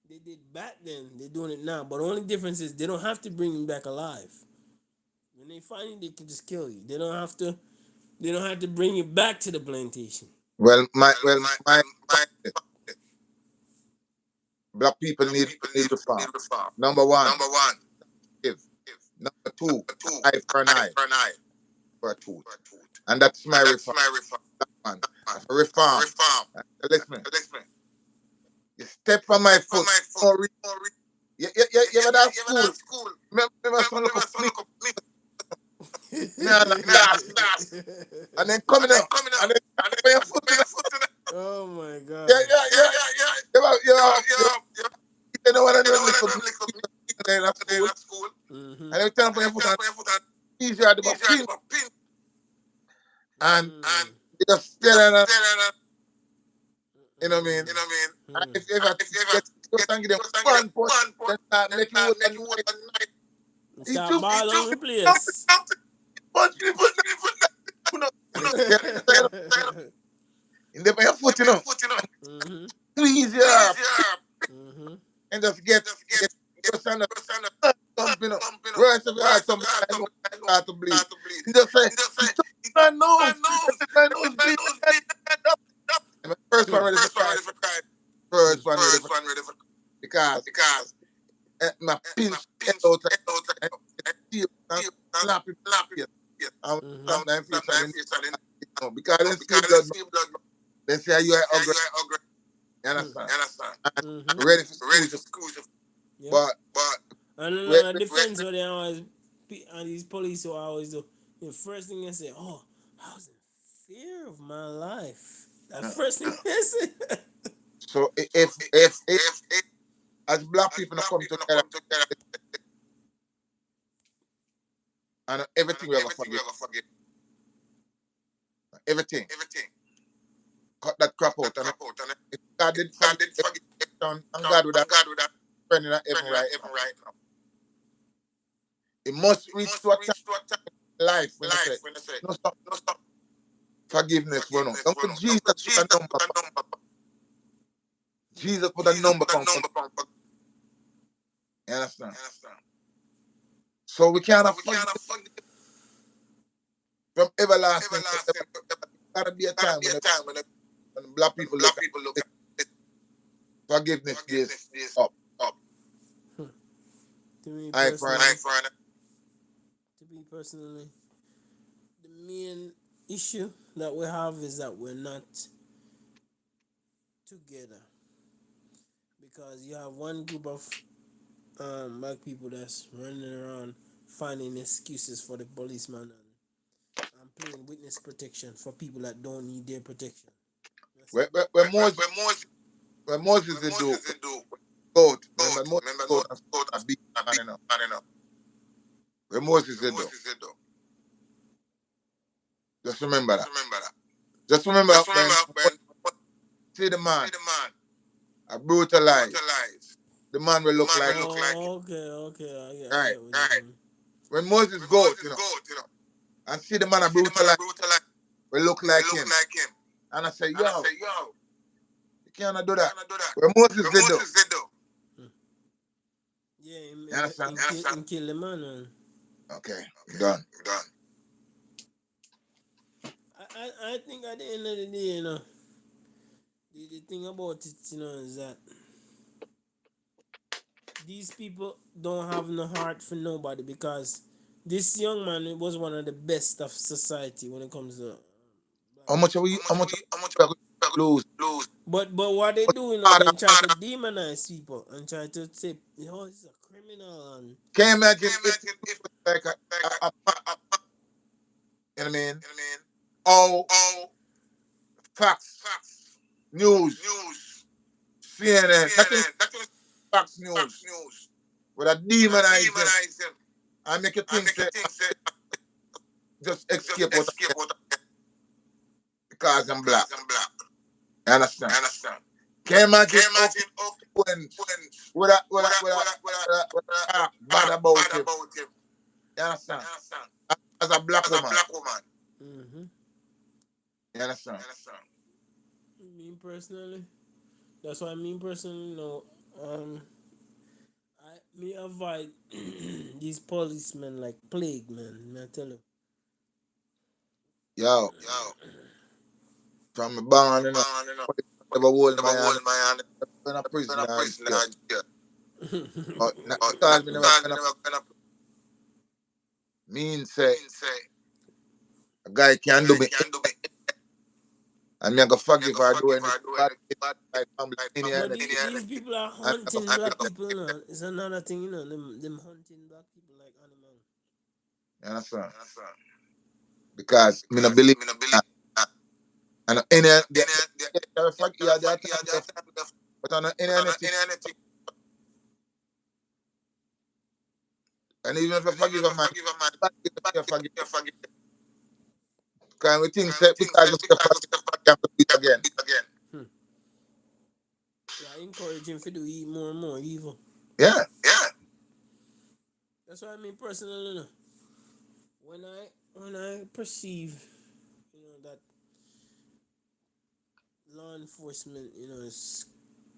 [SPEAKER 1] they did back then. They're doing it now, but the only difference is they don't have to bring them back alive. When they find you, they can just kill you. They don't have to. They don't have to bring you back to the plantation.
[SPEAKER 2] My black people need reform. Number one, give. Number two, an eye for an eye for a tooth. And that's my reform. That one. That's a reform. Listen, you step on my foot. Oh, you ever that school? Remember some look up me, me and that glass. And then coming up. And then put your foot in it.
[SPEAKER 1] Oh my god.
[SPEAKER 2] Yeah. You know what I know? Little and then at school.
[SPEAKER 1] Mm-hmm.
[SPEAKER 2] And every time put your foot on, easier to pin. And you just stare and you know what I mean? And if you ever get close and give them one punch, then start making you a night.
[SPEAKER 1] Start ball on the place.
[SPEAKER 2] Punch me foot now. In the your foot, you know.
[SPEAKER 1] Mm-hmm.
[SPEAKER 2] Squeeze your arm
[SPEAKER 1] Mm-hmm.
[SPEAKER 2] and just get stand up, thumping up. Right of your heart, something I know start to bleed. He just say, my nose, my nose bleed. And my first one ready for cry. First one ready for cry. Because my pinch head out and feel and slap it. I'm because they see blood. They say you are ugly. You understand?
[SPEAKER 1] Mm-hmm.
[SPEAKER 2] Ready for school.
[SPEAKER 1] Yep.
[SPEAKER 2] But
[SPEAKER 1] And then the defense what they always and these police who always do the first thing they say, oh, I was in fear of my life. That first thing they say.
[SPEAKER 2] so if as black people not come together and everything we ever forget. Everything. Cut that crap out. And if God did forget down, and God would have friend in heaven right now. It must reach to a time in life when I say, no stop. Forgiveness run out. Uncle Jesus put a number. Jesus put a number on. You understand? So we cannot forgive from everlasting. Gotta be a time when black people look at forgiveness days up.
[SPEAKER 1] To me
[SPEAKER 2] I
[SPEAKER 1] to me personally, the main issue that we have is that we're not together, because you have one group of black people that's running around finding excuses for the policeman and playing witness protection for people that don't need their protection.
[SPEAKER 2] when Moses did do goat, remember Moses goat and a big man enough. When Moses did do. Just remember that. Just remember when see the man I brutalized. The man will look like him.
[SPEAKER 1] Okay.
[SPEAKER 2] Right.
[SPEAKER 1] Right.
[SPEAKER 2] When Moses goat, and see the man I brutalized will look like him. And I say, yo, you cannot do that. When Moses did do.
[SPEAKER 1] Yeah,
[SPEAKER 2] You understand?
[SPEAKER 1] and kill the man.
[SPEAKER 2] Okay, done.
[SPEAKER 1] I think at the end of the day, the thing about it, is that these people don't have no heart for nobody, because this young man was one of the best of society when it comes to.
[SPEAKER 2] How much are we lose?
[SPEAKER 1] But what they do, they try to demonize people and try to say, he's a criminal and.
[SPEAKER 2] Can you imagine if like a you know what I mean? All facts, news, CNN, nothing facts news. With a demonize him and make you think say just escape out of it because I'm black. You understand? Can you imagine when bad about him? You understand? As a black woman.
[SPEAKER 1] Mm-hmm.
[SPEAKER 2] You understand?
[SPEAKER 1] Me personally, that's why me personally, me avoid these policemen like plague, man. I tell you.
[SPEAKER 2] Yo. From the barn, never hold my hand. In a prison, I jail. But because me never mean say a guy can do me. And me I go forgive or do anything bad like
[SPEAKER 1] But these people are hunting black people, It's another thing, them hunting black people like animals.
[SPEAKER 2] You understand? Because me no believe that. And any but on anything. And even if I forgive a man, you forgive. Because we think because you forgive, you have to do it again.
[SPEAKER 1] Yeah, I encourage him to do more and more evil.
[SPEAKER 2] Yeah.
[SPEAKER 1] That's why I mean personally, when I perceive, that law enforcement, is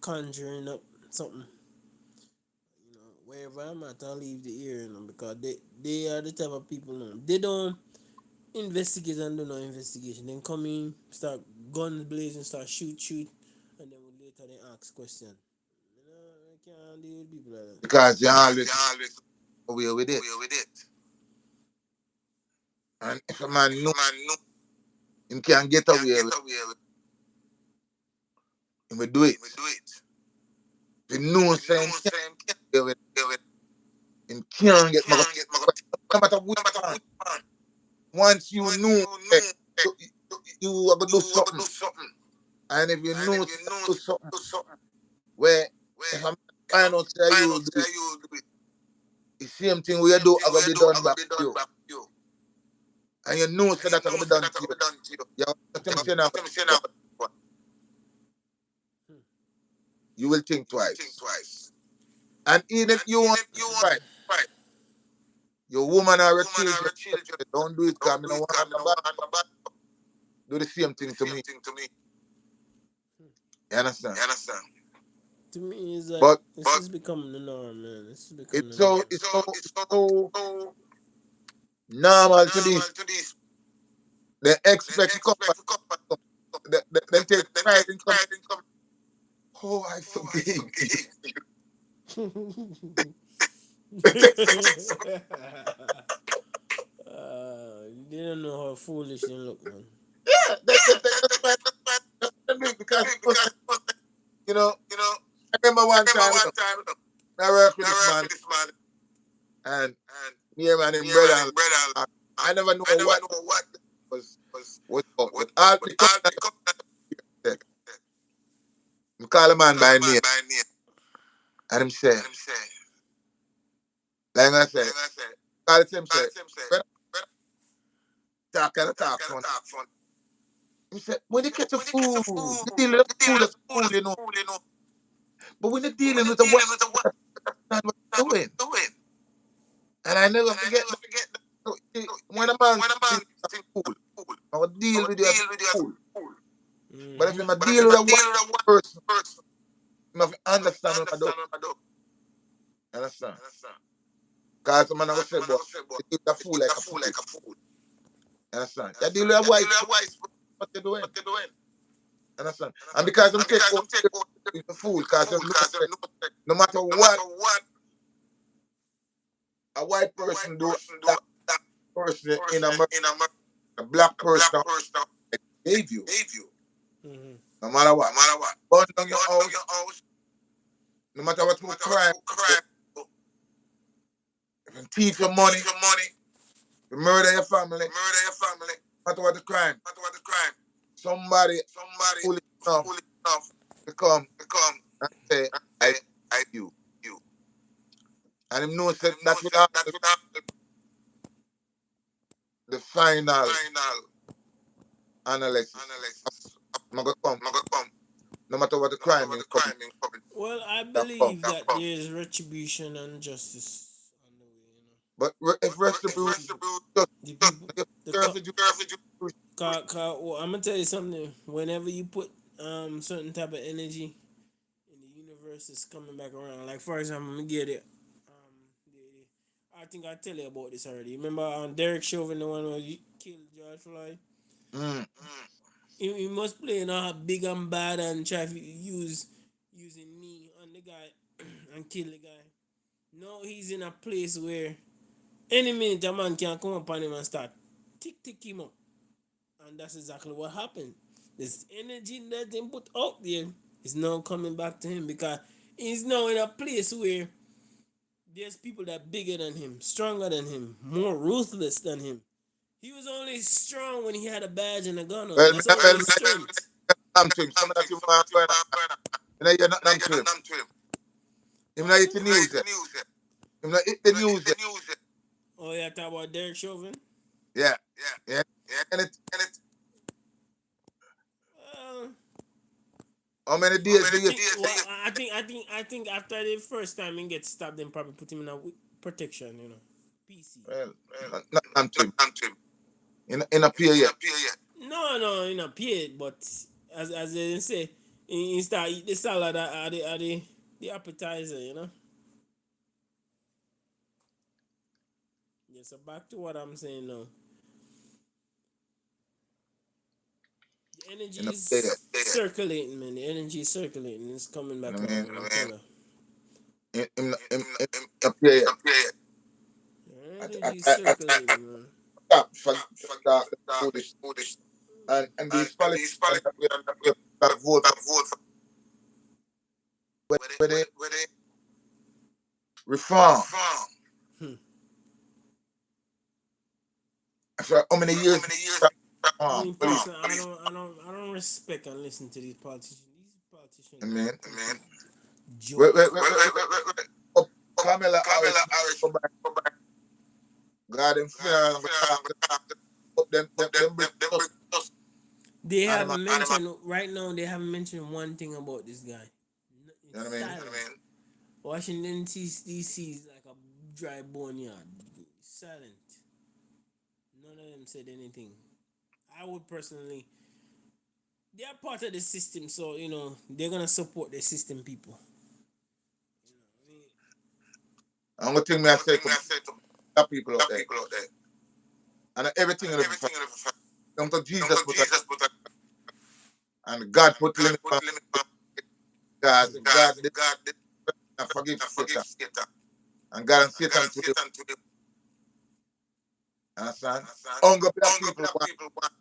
[SPEAKER 1] conjuring up something, wherever I'm at, I'll leave the area, because they are the type of people, they don't investigate and do no investigation. Then come in, start guns blazing, start shoot, and then later they ask question. I can't deal with people like that.
[SPEAKER 2] Because you always away with it. And if a man know him can get away with it, he will do it. If he knows him can't get away with it, him can't get no matter which man. Once you know you are going to do something, and if you know to do something, where if a man find out say you will do it, the same thing we do are going to be done back to you. And you know so that are going to be done to you. You will think twice. And even if you want to fight, your woman or your children, don't do it because I don't want my bad. Do the same thing to me. You understand?
[SPEAKER 1] To me, it's like
[SPEAKER 2] But
[SPEAKER 1] this is becoming the norm, man. This is becoming
[SPEAKER 2] it's
[SPEAKER 1] the
[SPEAKER 2] so
[SPEAKER 1] norm.
[SPEAKER 2] it's so normal to this. They expect to come back. They take pride in coming. Oh, I forgave you.
[SPEAKER 1] You didn't know how foolish they look, man.
[SPEAKER 2] Yeah, that's why I do it because you know. I remember one time, I worked with this man, and me and him brother, I never know what was up, but all the company said, I call a man by name, and him say, like I said, call it him say, brother, talk and talk, son. He said, when you catch a food, you deal with a food as food, you know. But when you're dealing with a what, what you're doing. And I never forget that. So, when a man thinks of food, I will deal with you as food. But if
[SPEAKER 1] Mm-hmm.
[SPEAKER 2] I'm a deal with a white person, I have to understand what I do. Understand? Because the man I go say, but you deal with a fool like a fool. Understand? You deal with a white person, what you doing? Understand? And because I'm take out the fool, because I'm no matter what a white person do, that person in America, a black person gave you.
[SPEAKER 1] Mm-hmm.
[SPEAKER 2] No matter what. Burn down your house, no matter what you crime, if you thief your money, you murder your family, no matter what the crime, somebody foolish enough to come and say, I you. And him know said that will happen the final analysis. I'm gonna come. No matter what the crime is coming,
[SPEAKER 1] Well, I
[SPEAKER 2] that come.
[SPEAKER 1] believe that there's retribution and justice on the way.
[SPEAKER 2] But if retribution just
[SPEAKER 1] The people,
[SPEAKER 2] if
[SPEAKER 1] the
[SPEAKER 2] retribution,
[SPEAKER 1] well, I'm gonna tell you something. Whenever you put certain type of energy in the universe, it's coming back around. Like for example, I'm gonna get it. I think I tell you about this already. Remember Derek Chauvin, the one who killed George Floyd?
[SPEAKER 2] mm,
[SPEAKER 1] He must play big and bad and try to using knee on the guy and kill the guy. Now he's in a place where any minute a man can come up on him and start tick him up. And that's exactly what happened. This energy that they put out there is now coming back to him because he's now in a place where there's people that bigger than him, stronger than him, more ruthless than him. He was only strong when he had a badge and a gun on. That's only his strength.
[SPEAKER 2] I'm to him. Some of that you man going on. You know, you're not them to him. Him not hit the news yet. Him not hit the news yet.
[SPEAKER 1] Oh yeah, talk about Derek Chauvin.
[SPEAKER 2] Yeah. Yeah. And
[SPEAKER 1] Uh,
[SPEAKER 2] how many days do you
[SPEAKER 1] I think after the first time he gets stabbed, then probably put him in a protection. PC.
[SPEAKER 2] well not them to him. In a peer yet.
[SPEAKER 1] No, in a paid, but as they say, he start eat the salad at the appetizer. Yeah. So back to what I'm saying now. The energy
[SPEAKER 2] In a peer
[SPEAKER 1] is
[SPEAKER 2] yet.
[SPEAKER 1] circulating, man. The energy is circulating. It's coming
[SPEAKER 2] You
[SPEAKER 1] back
[SPEAKER 2] know what I
[SPEAKER 1] around.
[SPEAKER 2] mean?
[SPEAKER 1] I'm telling
[SPEAKER 2] In a peer yet.
[SPEAKER 1] you.
[SPEAKER 2] I
[SPEAKER 1] Energy is circulating, man.
[SPEAKER 2] stop for the foolish and these politicians that we that vote for where they reform.
[SPEAKER 1] Hmm.
[SPEAKER 2] For how many years
[SPEAKER 1] Me
[SPEAKER 2] police
[SPEAKER 1] personally, I don't respect and listen to these politicians. These
[SPEAKER 2] I
[SPEAKER 1] politicians
[SPEAKER 2] mean
[SPEAKER 1] are
[SPEAKER 2] wait,
[SPEAKER 1] joke.
[SPEAKER 2] oh, Kamala Harris go back garden funeral and go talk to them bring us
[SPEAKER 1] They
[SPEAKER 2] animal
[SPEAKER 1] haven't mentioned right now. They haven't mentioned one thing about this guy.
[SPEAKER 2] You know what I mean?
[SPEAKER 1] Silent. Washington DC is like a dry boneyard. Silent. None of them said anything. I would personally. They are part of the system, so they're gonna support the system people.
[SPEAKER 2] And what thing me I say to the people out there, and everything in the fact, come to Jesus put a, and God put limit on God. God did not forgive Satan, and God and Satan to the understand. Hunger black people want.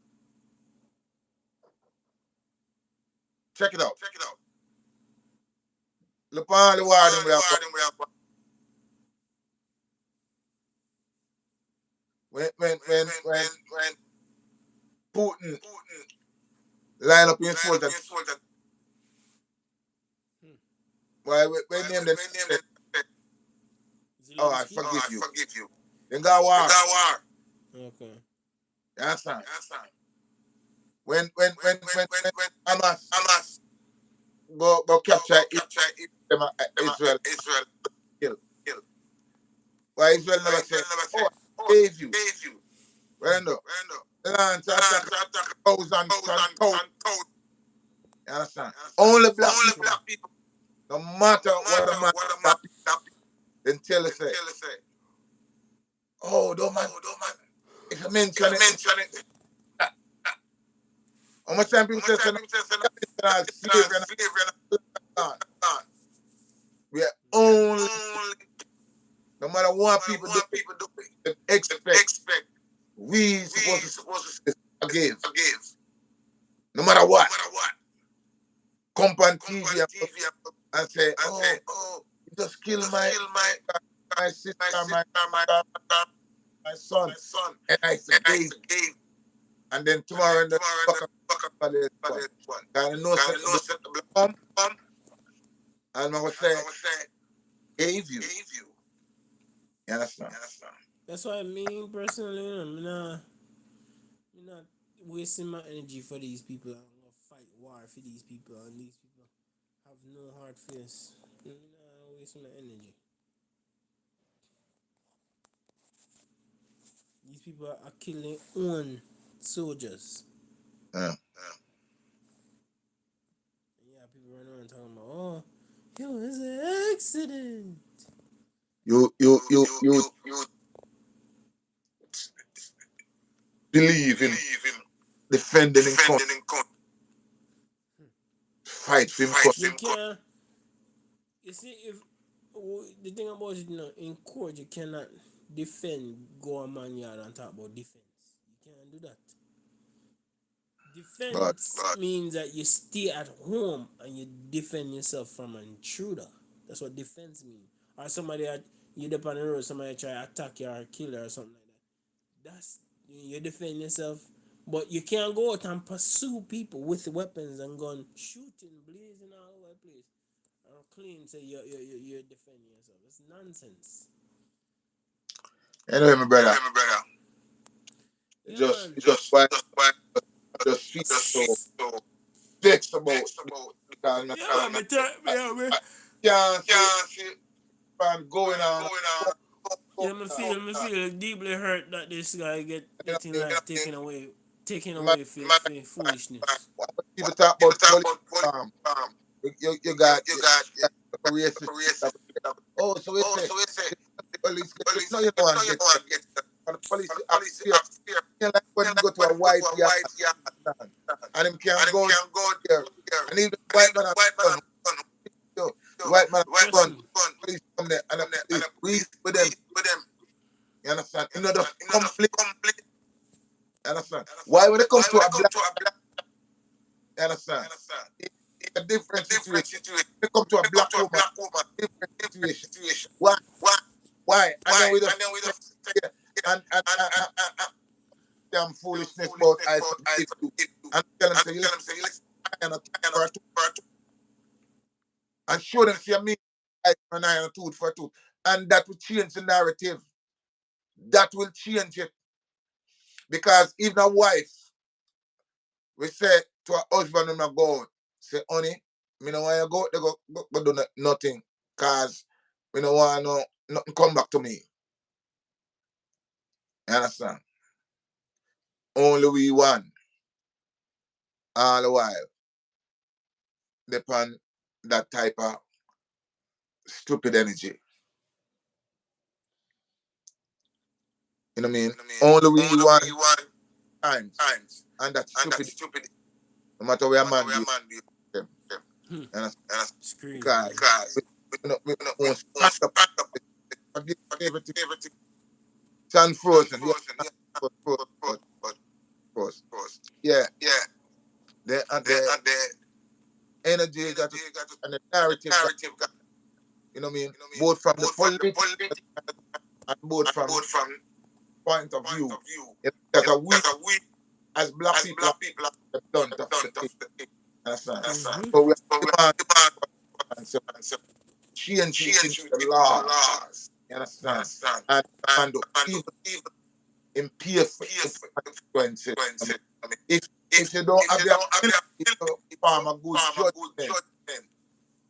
[SPEAKER 2] Check it out. Look all the war them we have. When Putin line up in soldiers, why we name them? Oh, I forgive you. Then got war.
[SPEAKER 1] Okay.
[SPEAKER 2] You understand? When Hamas go capture them Israel kill. Why Israel never say, oh, I gave you. Well, no. Land to attack thousands and thousands. You understand? Only black people. No matter what a man then tell us say, oh, don't man. If you mention it, how much time people say, slavery and we are only, no matter what people do, they expect we supposed to forgive. No matter what. Come on TV and say, oh, you just kill my sister, my son, and I forgave. And then tomorrow in the fuck one. I know the come and I will say, gave you. You understand?
[SPEAKER 1] That's what I mean personally. I'm not wasting my energy for these people. I'm gonna fight war for these people, and these people have no hard face. I'm not wasting my energy. These people are killing own soldiers.
[SPEAKER 2] Yeah.
[SPEAKER 1] Yeah, people run around talking about, oh, it's an accident.
[SPEAKER 2] You believe in defending in court. Fight for him.
[SPEAKER 1] You can't. You see, if the thing about it, in court, you cannot go a man yard and talk about defense. You can't do that. Defense means that you stay at home and you defend yourself from an intruder. That's what defense means. Or somebody you up on the road, somebody try to attack you or kill you or something like that. That's you defend yourself. But you can't go out and pursue people with weapons and gun, shooting, blazing all over the place, and claim say you're defending yourself. It's nonsense.
[SPEAKER 2] Anyway, my brother.
[SPEAKER 1] Yeah,
[SPEAKER 2] just feel so vexed about can't see man going on.
[SPEAKER 1] Yeah, me feel deeply hurt that this guy getting life taken away for foolishness.
[SPEAKER 2] People talk about police. You got racist. Oh, so we say police get no, you don't want to get and the police up here. You like when you go to a white yard and him can't go there. And even the white man have the white man have gun. Police come there and the police breathe with them. You understand? You know the complete. You understand? Why when it comes to a black, you understand? It's a different situation. When it comes to a black woman, different situation. Why? And then we just and damn foolishness about I forgive you. And tell them say you listen, I am a tooth for a tooth. And show them see me I am a tooth for a tooth. And that will change the narrative. That will change it. Because even a wife, we say to her husband when I go out, say, honey, Me no want you go out there go do nothing. Cause me no want nothing come back to me. You understand? Only we one. All the while. Depend that type of stupid energy. You know what I mean? Only we one times. And that stupid. No matter where a man be. Them. And
[SPEAKER 1] It's crazy.
[SPEAKER 2] Because we don't stand up. Forgive everything. Stand frozen. Yeah. Frozen. Yeah. The energy got to, and the narrative got, you know what I mean? Both from the political and both from point of view. Because we as black people have done tough the thing. Understand? So we have to demand change within the laws. You understand? And even impede for consequences. I mean, if you don't have the ability to form a good judgment,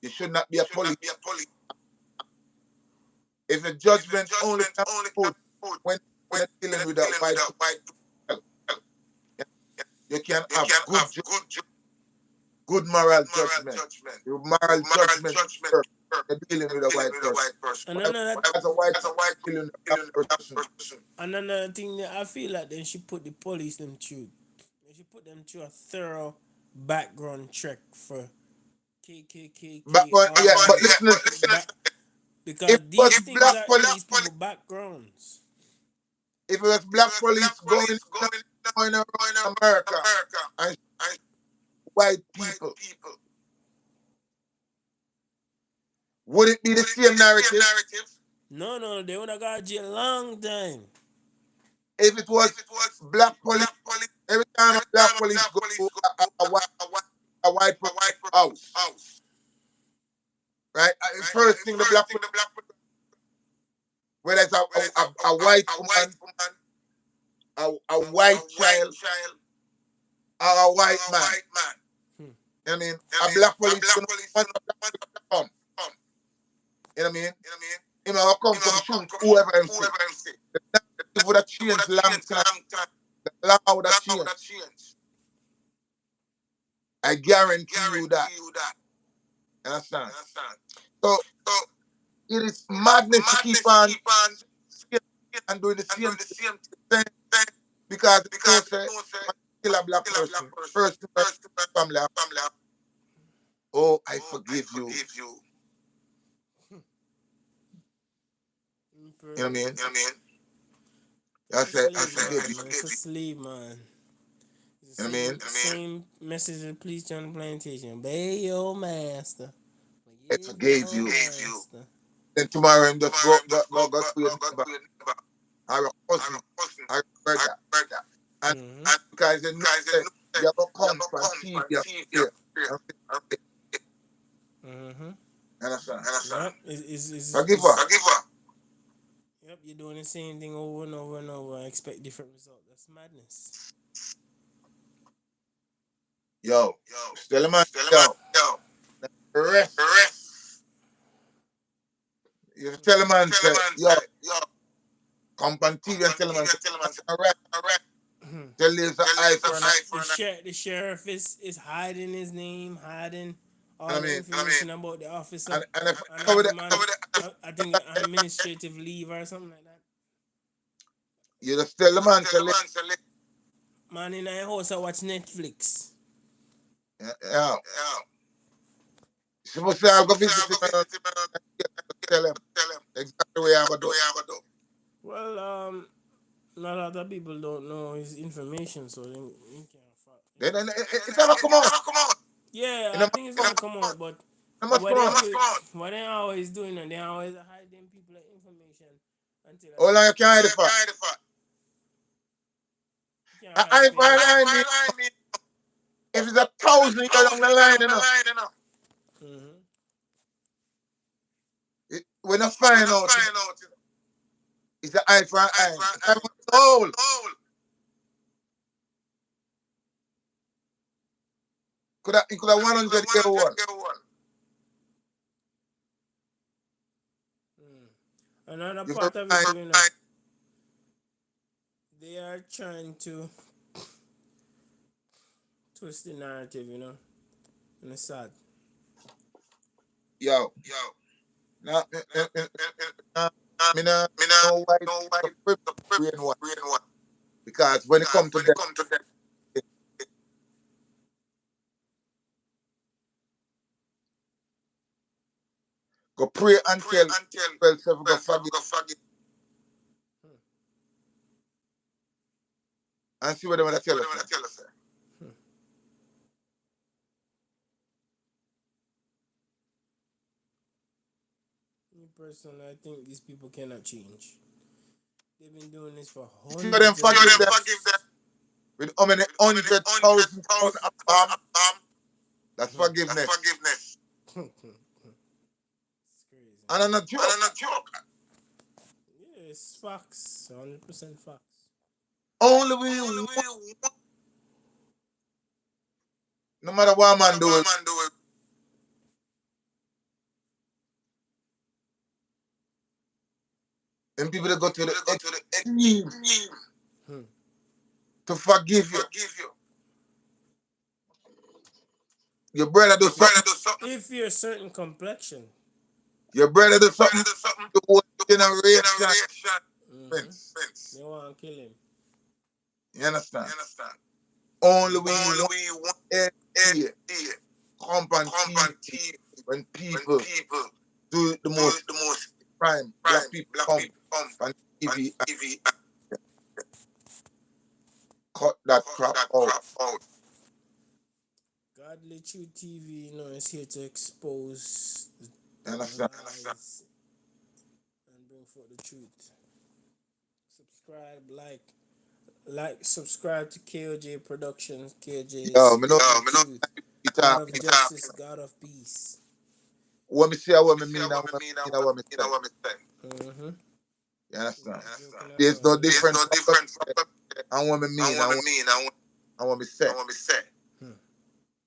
[SPEAKER 2] you should not be a police. If a judgment only can put when you're dealing with a white people, you can have good moral judgment. Your moral judgment you're dealing with a white person.
[SPEAKER 1] And
[SPEAKER 2] As a white person dealing with a black person.
[SPEAKER 1] And another thing that I feel like then she put the police them through. She put them through a thorough background check for KKK.
[SPEAKER 2] But listen,
[SPEAKER 1] because
[SPEAKER 2] if
[SPEAKER 1] these things
[SPEAKER 2] black
[SPEAKER 1] are
[SPEAKER 2] police,
[SPEAKER 1] these people backgrounds.
[SPEAKER 2] If it was black police going around America and white people, would it be the same narrative?
[SPEAKER 1] No, they would have got jail a long time.
[SPEAKER 2] If it was black police, every time a black police go to a white house, right? First thing the black police, whether it's a white woman, a white child, or a white man. You know what I mean? A black police come. You know what I mean? You know, come shoot whoever him see. The narrative would have changed long time. The law would have changed. I guarantee you that. You understand? So it is madness to keep on and doing the same thing because they don't say kill a black person. First family. Oh, I forgive you. You know what I mean? I say, I forgive you.
[SPEAKER 1] It's a slave, man.
[SPEAKER 2] You know what I mean?
[SPEAKER 1] Same message that please on the plantation. Obey your master.
[SPEAKER 2] I forgave you. Then tomorrow him just go to your neighbor. Or a cousin. Or a brother. And because they know that you have come from TV here. Understand?
[SPEAKER 1] Yep.
[SPEAKER 2] Forgive her.
[SPEAKER 1] Yep, you're doing the same thing over and over and over and expect different results. That's madness.
[SPEAKER 2] Yo. Still man. Yo. Rest. You tell a man, say, yo. Come on TV and tell a man, rest. Tell you it's an eye for an eye.
[SPEAKER 1] The sheriff is hiding his name, hiding all the information about the officer.
[SPEAKER 2] And if
[SPEAKER 1] I think administrative leave or something like that.
[SPEAKER 2] You just tell the man to
[SPEAKER 1] man in a house I watch Netflix.
[SPEAKER 2] Yeah. You're supposed to have go visit him and tell him exactly what you have to do.
[SPEAKER 1] Well, a lot of people don't know his information, so they can't fuck.
[SPEAKER 2] Then it's never come out.
[SPEAKER 1] Yeah, I think it's gonna come out, but what they always doing, and they always hiding people information until.
[SPEAKER 2] How long you can hide it for? I mean, if it's 1,000 years along the line, you know. When I find out, it's an eye for an eye. It's a soul. Could have 100 year one.
[SPEAKER 1] Another
[SPEAKER 2] You
[SPEAKER 1] part
[SPEAKER 2] feel
[SPEAKER 1] of
[SPEAKER 2] me?
[SPEAKER 1] it, too, you know, they are trying to twist the narrative, you know, and it's sad.
[SPEAKER 2] Yo,
[SPEAKER 1] Yo,
[SPEAKER 2] now,
[SPEAKER 1] now,
[SPEAKER 2] uh,
[SPEAKER 1] uh,
[SPEAKER 2] me nah
[SPEAKER 1] me not
[SPEAKER 2] know why it's
[SPEAKER 1] know why
[SPEAKER 2] a privilege
[SPEAKER 1] the prep
[SPEAKER 2] brainwash.
[SPEAKER 1] brain one.
[SPEAKER 2] Because when it
[SPEAKER 1] Because
[SPEAKER 2] comes to
[SPEAKER 1] when it
[SPEAKER 2] that,
[SPEAKER 1] comes to that,
[SPEAKER 2] go pray
[SPEAKER 1] go
[SPEAKER 2] and
[SPEAKER 1] pray
[SPEAKER 2] tell
[SPEAKER 1] and tell
[SPEAKER 2] well self go
[SPEAKER 1] well self
[SPEAKER 2] forgive
[SPEAKER 1] go forgive.
[SPEAKER 2] and see what they want
[SPEAKER 1] And
[SPEAKER 2] to
[SPEAKER 1] see
[SPEAKER 2] tell
[SPEAKER 1] what they
[SPEAKER 2] us.
[SPEAKER 1] want to tell us. Sir. Me personally, I think these people cannot change. They've been doing this for
[SPEAKER 2] Few of them
[SPEAKER 1] hundreds of
[SPEAKER 2] forgive
[SPEAKER 1] years.
[SPEAKER 2] them
[SPEAKER 1] Forgive them
[SPEAKER 2] with how many
[SPEAKER 1] with how many
[SPEAKER 2] 100,000 pounds
[SPEAKER 1] thousand
[SPEAKER 2] of
[SPEAKER 1] pounds
[SPEAKER 2] bomb.
[SPEAKER 1] of bomb.
[SPEAKER 2] That's
[SPEAKER 1] That's
[SPEAKER 2] forgiveness.
[SPEAKER 1] forgiveness. It's crazy.
[SPEAKER 2] And I'm not
[SPEAKER 1] And
[SPEAKER 2] joke.
[SPEAKER 1] I'm not joke. Yeah, it's facts. 100% facts.
[SPEAKER 2] Only we
[SPEAKER 1] Only
[SPEAKER 2] want,
[SPEAKER 1] we want,
[SPEAKER 2] no matter what
[SPEAKER 1] no matter
[SPEAKER 2] man do
[SPEAKER 1] what
[SPEAKER 2] it,
[SPEAKER 1] man do it.
[SPEAKER 2] and people that go
[SPEAKER 1] And
[SPEAKER 2] to
[SPEAKER 1] people
[SPEAKER 2] the
[SPEAKER 1] that go to the
[SPEAKER 2] extreme
[SPEAKER 1] extreme
[SPEAKER 2] to
[SPEAKER 1] to
[SPEAKER 2] forgive you.
[SPEAKER 1] forgive you.
[SPEAKER 2] Your brother do
[SPEAKER 1] Your brother
[SPEAKER 2] something,
[SPEAKER 1] do something. If you're a certain complexion.
[SPEAKER 2] your brother do
[SPEAKER 1] Your brother
[SPEAKER 2] something,
[SPEAKER 1] do something.
[SPEAKER 2] the whole
[SPEAKER 1] The whole
[SPEAKER 2] generation
[SPEAKER 1] generation.
[SPEAKER 2] prince.
[SPEAKER 1] Prince. They want to kill him.
[SPEAKER 2] You understand?
[SPEAKER 1] You understand?
[SPEAKER 2] Only we
[SPEAKER 1] Only
[SPEAKER 2] want
[SPEAKER 1] we want
[SPEAKER 2] here
[SPEAKER 1] here.
[SPEAKER 2] come on
[SPEAKER 1] Come
[SPEAKER 2] TV
[SPEAKER 1] on TV
[SPEAKER 2] when
[SPEAKER 1] when
[SPEAKER 2] people
[SPEAKER 1] people
[SPEAKER 2] do the
[SPEAKER 1] do
[SPEAKER 2] most
[SPEAKER 1] the most
[SPEAKER 2] crime.
[SPEAKER 1] crime.
[SPEAKER 2] Black people
[SPEAKER 1] Black
[SPEAKER 2] come
[SPEAKER 1] people come
[SPEAKER 2] on
[SPEAKER 1] on
[SPEAKER 2] TV and
[SPEAKER 1] TV and
[SPEAKER 2] cut that
[SPEAKER 1] cut
[SPEAKER 2] crap
[SPEAKER 1] that
[SPEAKER 2] out.
[SPEAKER 1] crap out. Godly Truth TV, you know, is here to expose
[SPEAKER 2] You understand?
[SPEAKER 1] lies and bring forth the truth. Subscribe, subscribe to KOJ Productions, KOJ
[SPEAKER 2] Yo, me know
[SPEAKER 1] Spirit of Truth,
[SPEAKER 2] you
[SPEAKER 1] God of
[SPEAKER 2] talking.
[SPEAKER 1] Justice, God of Peace.
[SPEAKER 2] What me say, what me
[SPEAKER 1] See
[SPEAKER 2] mean, and
[SPEAKER 1] what me
[SPEAKER 2] what
[SPEAKER 1] mean
[SPEAKER 2] me
[SPEAKER 1] and
[SPEAKER 2] mean, and what me say.
[SPEAKER 1] what me say.
[SPEAKER 2] You understand?
[SPEAKER 1] Understand?
[SPEAKER 2] There's no
[SPEAKER 1] There's
[SPEAKER 2] different
[SPEAKER 1] no
[SPEAKER 2] from
[SPEAKER 1] difference from the
[SPEAKER 2] and what me
[SPEAKER 1] and
[SPEAKER 2] mean
[SPEAKER 1] what
[SPEAKER 2] and
[SPEAKER 1] me mean and
[SPEAKER 2] what me say.
[SPEAKER 1] what me say.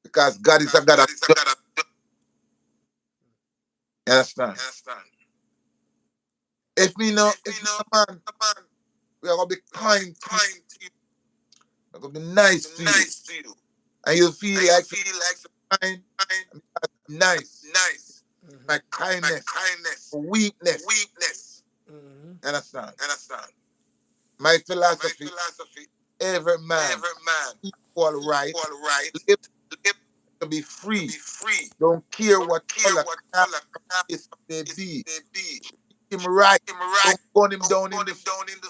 [SPEAKER 2] Because God is a
[SPEAKER 1] Because
[SPEAKER 2] God
[SPEAKER 1] God
[SPEAKER 2] of
[SPEAKER 1] is a
[SPEAKER 2] justice.
[SPEAKER 1] God of justice.
[SPEAKER 2] You understand?
[SPEAKER 1] Understand?
[SPEAKER 2] If me know,
[SPEAKER 1] If
[SPEAKER 2] if
[SPEAKER 1] we
[SPEAKER 2] me
[SPEAKER 1] know,
[SPEAKER 2] a man,
[SPEAKER 1] man,
[SPEAKER 2] we are gonna be
[SPEAKER 1] we are be
[SPEAKER 2] kind to you,
[SPEAKER 1] kind to you,
[SPEAKER 2] we are gonna be nice
[SPEAKER 1] be
[SPEAKER 2] to you,
[SPEAKER 1] nice to you,
[SPEAKER 2] and you feel
[SPEAKER 1] and you
[SPEAKER 2] like
[SPEAKER 1] feel like
[SPEAKER 2] kind,
[SPEAKER 1] kind,
[SPEAKER 2] nice.
[SPEAKER 1] nice.
[SPEAKER 2] My
[SPEAKER 1] My
[SPEAKER 2] kindness,
[SPEAKER 1] kindness,
[SPEAKER 2] weakness.
[SPEAKER 1] weakness.
[SPEAKER 2] You understand?
[SPEAKER 1] Understand?
[SPEAKER 2] My
[SPEAKER 1] My
[SPEAKER 2] philosophy:
[SPEAKER 1] philosophy:
[SPEAKER 2] every man
[SPEAKER 1] every man
[SPEAKER 2] equal right,
[SPEAKER 1] equal right
[SPEAKER 2] live
[SPEAKER 1] live
[SPEAKER 2] to be
[SPEAKER 1] to
[SPEAKER 2] free.
[SPEAKER 1] be free.
[SPEAKER 2] Don't care
[SPEAKER 1] Don't
[SPEAKER 2] what
[SPEAKER 1] care
[SPEAKER 2] color
[SPEAKER 1] what
[SPEAKER 2] caste
[SPEAKER 1] color crap
[SPEAKER 2] is may
[SPEAKER 1] is
[SPEAKER 2] be.
[SPEAKER 1] they be.
[SPEAKER 2] Him right.
[SPEAKER 1] Him right.
[SPEAKER 2] Don't gun him
[SPEAKER 1] Don't
[SPEAKER 2] down in
[SPEAKER 1] gun
[SPEAKER 2] the
[SPEAKER 1] him down in the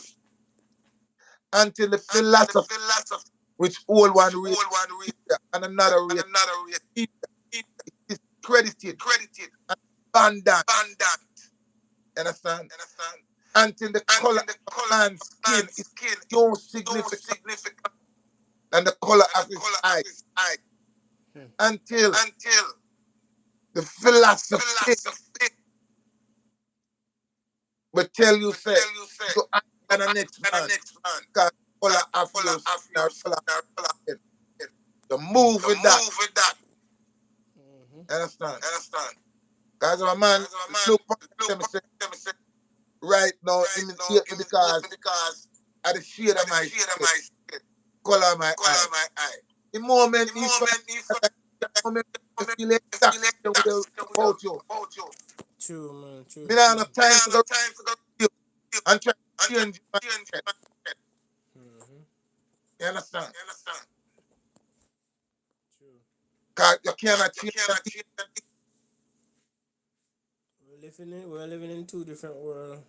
[SPEAKER 2] until the
[SPEAKER 1] until the
[SPEAKER 2] philosophy
[SPEAKER 1] philosophy
[SPEAKER 2] which all
[SPEAKER 1] which
[SPEAKER 2] one race
[SPEAKER 1] all one read
[SPEAKER 2] and another
[SPEAKER 1] and
[SPEAKER 2] race
[SPEAKER 1] another read
[SPEAKER 2] is credited
[SPEAKER 1] credited
[SPEAKER 2] and abandoned.
[SPEAKER 1] abandoned.
[SPEAKER 2] Understand?
[SPEAKER 1] Understand?
[SPEAKER 2] Until the color
[SPEAKER 1] Until the
[SPEAKER 2] of
[SPEAKER 1] color
[SPEAKER 2] man's
[SPEAKER 1] of
[SPEAKER 2] skin
[SPEAKER 1] man's
[SPEAKER 2] is
[SPEAKER 1] skin is
[SPEAKER 2] so
[SPEAKER 1] so
[SPEAKER 2] significant
[SPEAKER 1] significant
[SPEAKER 2] than the color
[SPEAKER 1] than
[SPEAKER 2] of
[SPEAKER 1] the
[SPEAKER 2] his
[SPEAKER 1] color of
[SPEAKER 2] eye.
[SPEAKER 1] his eye.
[SPEAKER 2] Until
[SPEAKER 1] Until
[SPEAKER 2] the philosophy
[SPEAKER 1] philosophy
[SPEAKER 2] will tell you
[SPEAKER 1] will
[SPEAKER 2] say
[SPEAKER 1] tell you say
[SPEAKER 2] to act
[SPEAKER 1] to
[SPEAKER 2] than the
[SPEAKER 1] act
[SPEAKER 2] next
[SPEAKER 1] than the
[SPEAKER 2] man
[SPEAKER 1] next man.
[SPEAKER 2] because color
[SPEAKER 1] That
[SPEAKER 2] of
[SPEAKER 1] color
[SPEAKER 2] your
[SPEAKER 1] of
[SPEAKER 2] skin
[SPEAKER 1] your
[SPEAKER 2] or
[SPEAKER 1] skin
[SPEAKER 2] color
[SPEAKER 1] or color.
[SPEAKER 2] of to move
[SPEAKER 1] To
[SPEAKER 2] with that.
[SPEAKER 1] move with that.
[SPEAKER 2] Understand?
[SPEAKER 1] Understand?
[SPEAKER 2] Because a man
[SPEAKER 1] As a man,
[SPEAKER 2] look for
[SPEAKER 1] look
[SPEAKER 2] them
[SPEAKER 1] for
[SPEAKER 2] say
[SPEAKER 1] them say
[SPEAKER 2] right now
[SPEAKER 1] right now
[SPEAKER 2] immediately
[SPEAKER 1] immediately
[SPEAKER 2] because
[SPEAKER 1] because
[SPEAKER 2] of the shade
[SPEAKER 1] of
[SPEAKER 2] of
[SPEAKER 1] the
[SPEAKER 2] my
[SPEAKER 1] shade of
[SPEAKER 2] skin,
[SPEAKER 1] my skin,
[SPEAKER 2] color of my
[SPEAKER 1] color
[SPEAKER 2] eye.
[SPEAKER 1] of my eye.
[SPEAKER 2] The moment
[SPEAKER 1] The
[SPEAKER 2] you feel
[SPEAKER 1] moment you
[SPEAKER 2] like the moment you
[SPEAKER 1] moment
[SPEAKER 2] feel
[SPEAKER 1] you feel like
[SPEAKER 2] exactly
[SPEAKER 1] that's
[SPEAKER 2] about you.
[SPEAKER 1] about you. True, man. True.
[SPEAKER 2] Me not have no
[SPEAKER 1] Me
[SPEAKER 2] time
[SPEAKER 1] not
[SPEAKER 2] to
[SPEAKER 1] no
[SPEAKER 2] go
[SPEAKER 1] time to go
[SPEAKER 2] you and try
[SPEAKER 1] and
[SPEAKER 2] to
[SPEAKER 1] try
[SPEAKER 2] change my
[SPEAKER 1] to change
[SPEAKER 2] head.
[SPEAKER 1] my head.
[SPEAKER 2] You understand?
[SPEAKER 1] You understand? True.
[SPEAKER 2] Because you cannot
[SPEAKER 1] You
[SPEAKER 2] change that.
[SPEAKER 1] cannot change that. We're living in two different worlds.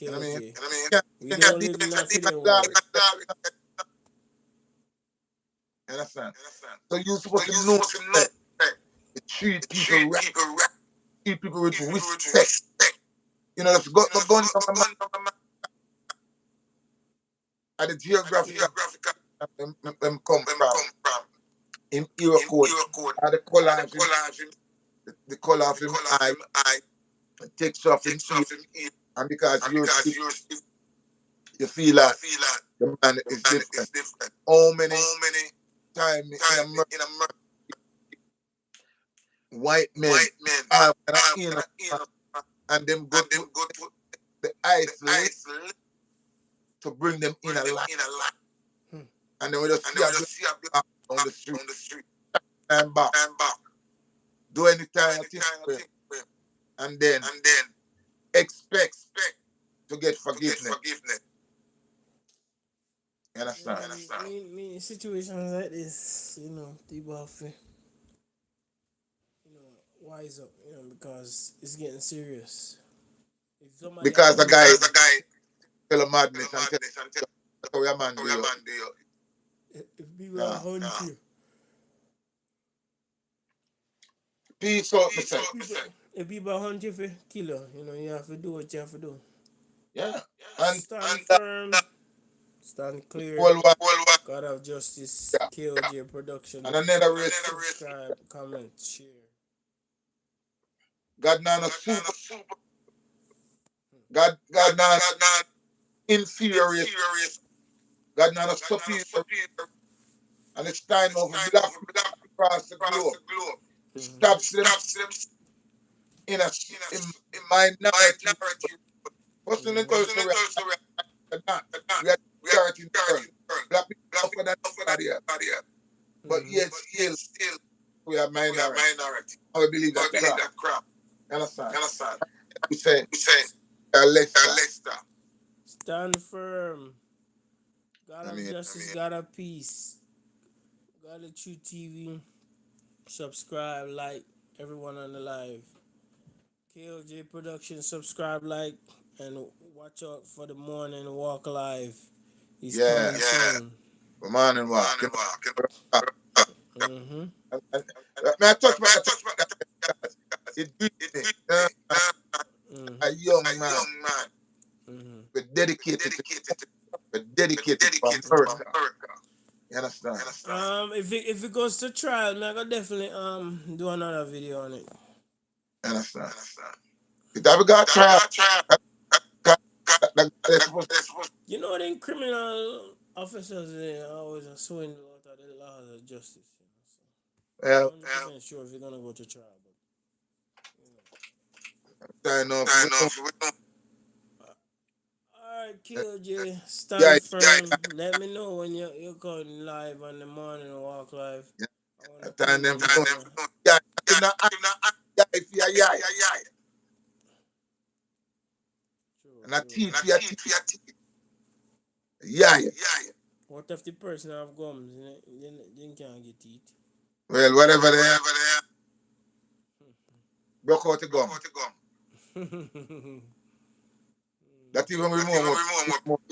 [SPEAKER 2] You know what I
[SPEAKER 1] KOJ.
[SPEAKER 2] mean?
[SPEAKER 1] You know what I mean?
[SPEAKER 2] You can't
[SPEAKER 1] We
[SPEAKER 2] change
[SPEAKER 1] don't
[SPEAKER 2] that
[SPEAKER 1] live in a
[SPEAKER 2] deep and
[SPEAKER 1] fidel
[SPEAKER 2] dark.
[SPEAKER 1] world.
[SPEAKER 2] You understand?
[SPEAKER 1] Understand?
[SPEAKER 2] So you're
[SPEAKER 1] So
[SPEAKER 2] supposed to
[SPEAKER 1] you're
[SPEAKER 2] know
[SPEAKER 1] supposed to know
[SPEAKER 2] that
[SPEAKER 1] that
[SPEAKER 2] to treat
[SPEAKER 1] to
[SPEAKER 2] people
[SPEAKER 1] treat
[SPEAKER 2] right,
[SPEAKER 1] people right,
[SPEAKER 2] treat people with
[SPEAKER 1] treat people with
[SPEAKER 2] respect.
[SPEAKER 1] respect.
[SPEAKER 2] You know, that's go,
[SPEAKER 1] You know,
[SPEAKER 2] go,
[SPEAKER 1] if you
[SPEAKER 2] gun
[SPEAKER 1] go,
[SPEAKER 2] from a man
[SPEAKER 1] gun from a man
[SPEAKER 2] at the
[SPEAKER 1] at the
[SPEAKER 2] geographical
[SPEAKER 1] geographical
[SPEAKER 2] them come
[SPEAKER 1] them
[SPEAKER 2] from.
[SPEAKER 1] come from
[SPEAKER 2] In era
[SPEAKER 1] in
[SPEAKER 2] code,
[SPEAKER 1] Eurocode,
[SPEAKER 2] the color
[SPEAKER 1] the
[SPEAKER 2] of him,
[SPEAKER 1] color of him,
[SPEAKER 2] the color of
[SPEAKER 1] the
[SPEAKER 2] him
[SPEAKER 1] color of
[SPEAKER 2] eye
[SPEAKER 1] him eye
[SPEAKER 2] takes off him
[SPEAKER 1] takes
[SPEAKER 2] ear,
[SPEAKER 1] off him ear,
[SPEAKER 2] and because
[SPEAKER 1] and
[SPEAKER 2] you're
[SPEAKER 1] because
[SPEAKER 2] stiff,
[SPEAKER 1] you're stiff,
[SPEAKER 2] you feel
[SPEAKER 1] you
[SPEAKER 2] like
[SPEAKER 1] feel like
[SPEAKER 2] the man
[SPEAKER 1] the
[SPEAKER 2] is
[SPEAKER 1] man
[SPEAKER 2] different.
[SPEAKER 1] is different.
[SPEAKER 2] How many
[SPEAKER 1] How many
[SPEAKER 2] times in
[SPEAKER 1] times
[SPEAKER 2] America,
[SPEAKER 1] in America
[SPEAKER 2] white men
[SPEAKER 1] white men
[SPEAKER 2] are
[SPEAKER 1] are
[SPEAKER 2] in
[SPEAKER 1] gonna in
[SPEAKER 2] and them go
[SPEAKER 1] and them
[SPEAKER 2] to
[SPEAKER 1] go to
[SPEAKER 2] the ice to bring them in alive. And then we just see a black on the street and back. Do anything you think for him. And then expect to get forgiveness. You understand?
[SPEAKER 1] Me situations like this, people have to, wise up, because it's getting serious. If somebody
[SPEAKER 2] Because the guy tell a madness and tell that's how your man do you.
[SPEAKER 1] if people are hunting you,
[SPEAKER 2] Peace out, me say.
[SPEAKER 1] if people are hunting you for kill you, you have to do what you have to do.
[SPEAKER 2] Yeah. And
[SPEAKER 1] Stand firm, stand clear.
[SPEAKER 2] whole one,
[SPEAKER 1] God of Justice, KOJ Production.
[SPEAKER 2] and another race.
[SPEAKER 1] Subscribe, comment, share.
[SPEAKER 2] God now not super. God now inferior race. God now not superior. And it's time now for black people across the globe. Stop them in minority. First thing they tell us, we are majority in the world. Black people tougher than anybody else. But yet still we are minority. I will believe that crap. You understand? We say Leicester.
[SPEAKER 1] Stand firm. God of Justice, God of Peace. God of TruthTV. Subscribe, like, everyone on the live. KOJ Production, subscribe, like, and watch out for the morning walk live. He's coming soon.
[SPEAKER 2] The morning walk.
[SPEAKER 1] Mm-hmm.
[SPEAKER 2] May I touch back it beat me. A young man. But dedicated for America. You understand?
[SPEAKER 1] If it goes to trial, I'm gonna definitely do another video on it.
[SPEAKER 2] You understand? If I got trial,
[SPEAKER 1] the criminal officers, they always are swindle out of the laws of justice.
[SPEAKER 2] Yeah.
[SPEAKER 1] I'm not sure if you're gonna go to trial,
[SPEAKER 2] but
[SPEAKER 1] Alright, KOJ, stand firm. Let me know when you're going live on the morning walk live.
[SPEAKER 2] Time them for and I teach for your teeth. Yeah.
[SPEAKER 1] What if the person have gums? Then can't get teeth.
[SPEAKER 2] Well, whatever they are. Broke out the gum. That even more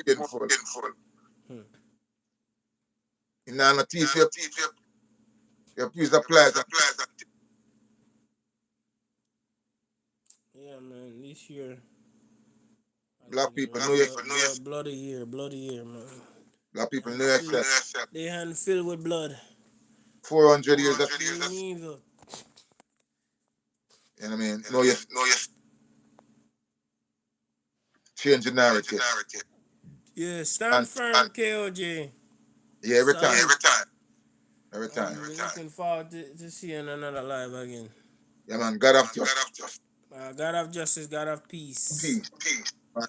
[SPEAKER 2] painful. You know, no teeth you use the pliers.
[SPEAKER 1] Yeah, man, this year.
[SPEAKER 2] Black people know yourself.
[SPEAKER 1] Bloody year, man.
[SPEAKER 2] Black people know yourself.
[SPEAKER 1] They hand filled with blood.
[SPEAKER 2] 400 years of
[SPEAKER 1] evil.
[SPEAKER 2] You know what I mean? Know your change the narrative.
[SPEAKER 1] Yeah, stand firm, KOJ.
[SPEAKER 2] Yeah, every time.
[SPEAKER 1] Looking forward to seeing another live again.
[SPEAKER 2] Yeah, man. God of justice.
[SPEAKER 1] God of justice, God of peace.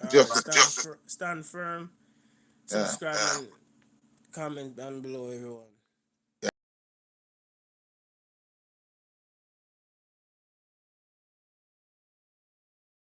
[SPEAKER 2] Justice.
[SPEAKER 1] Stand firm. Subscribe and comment down below, everyone.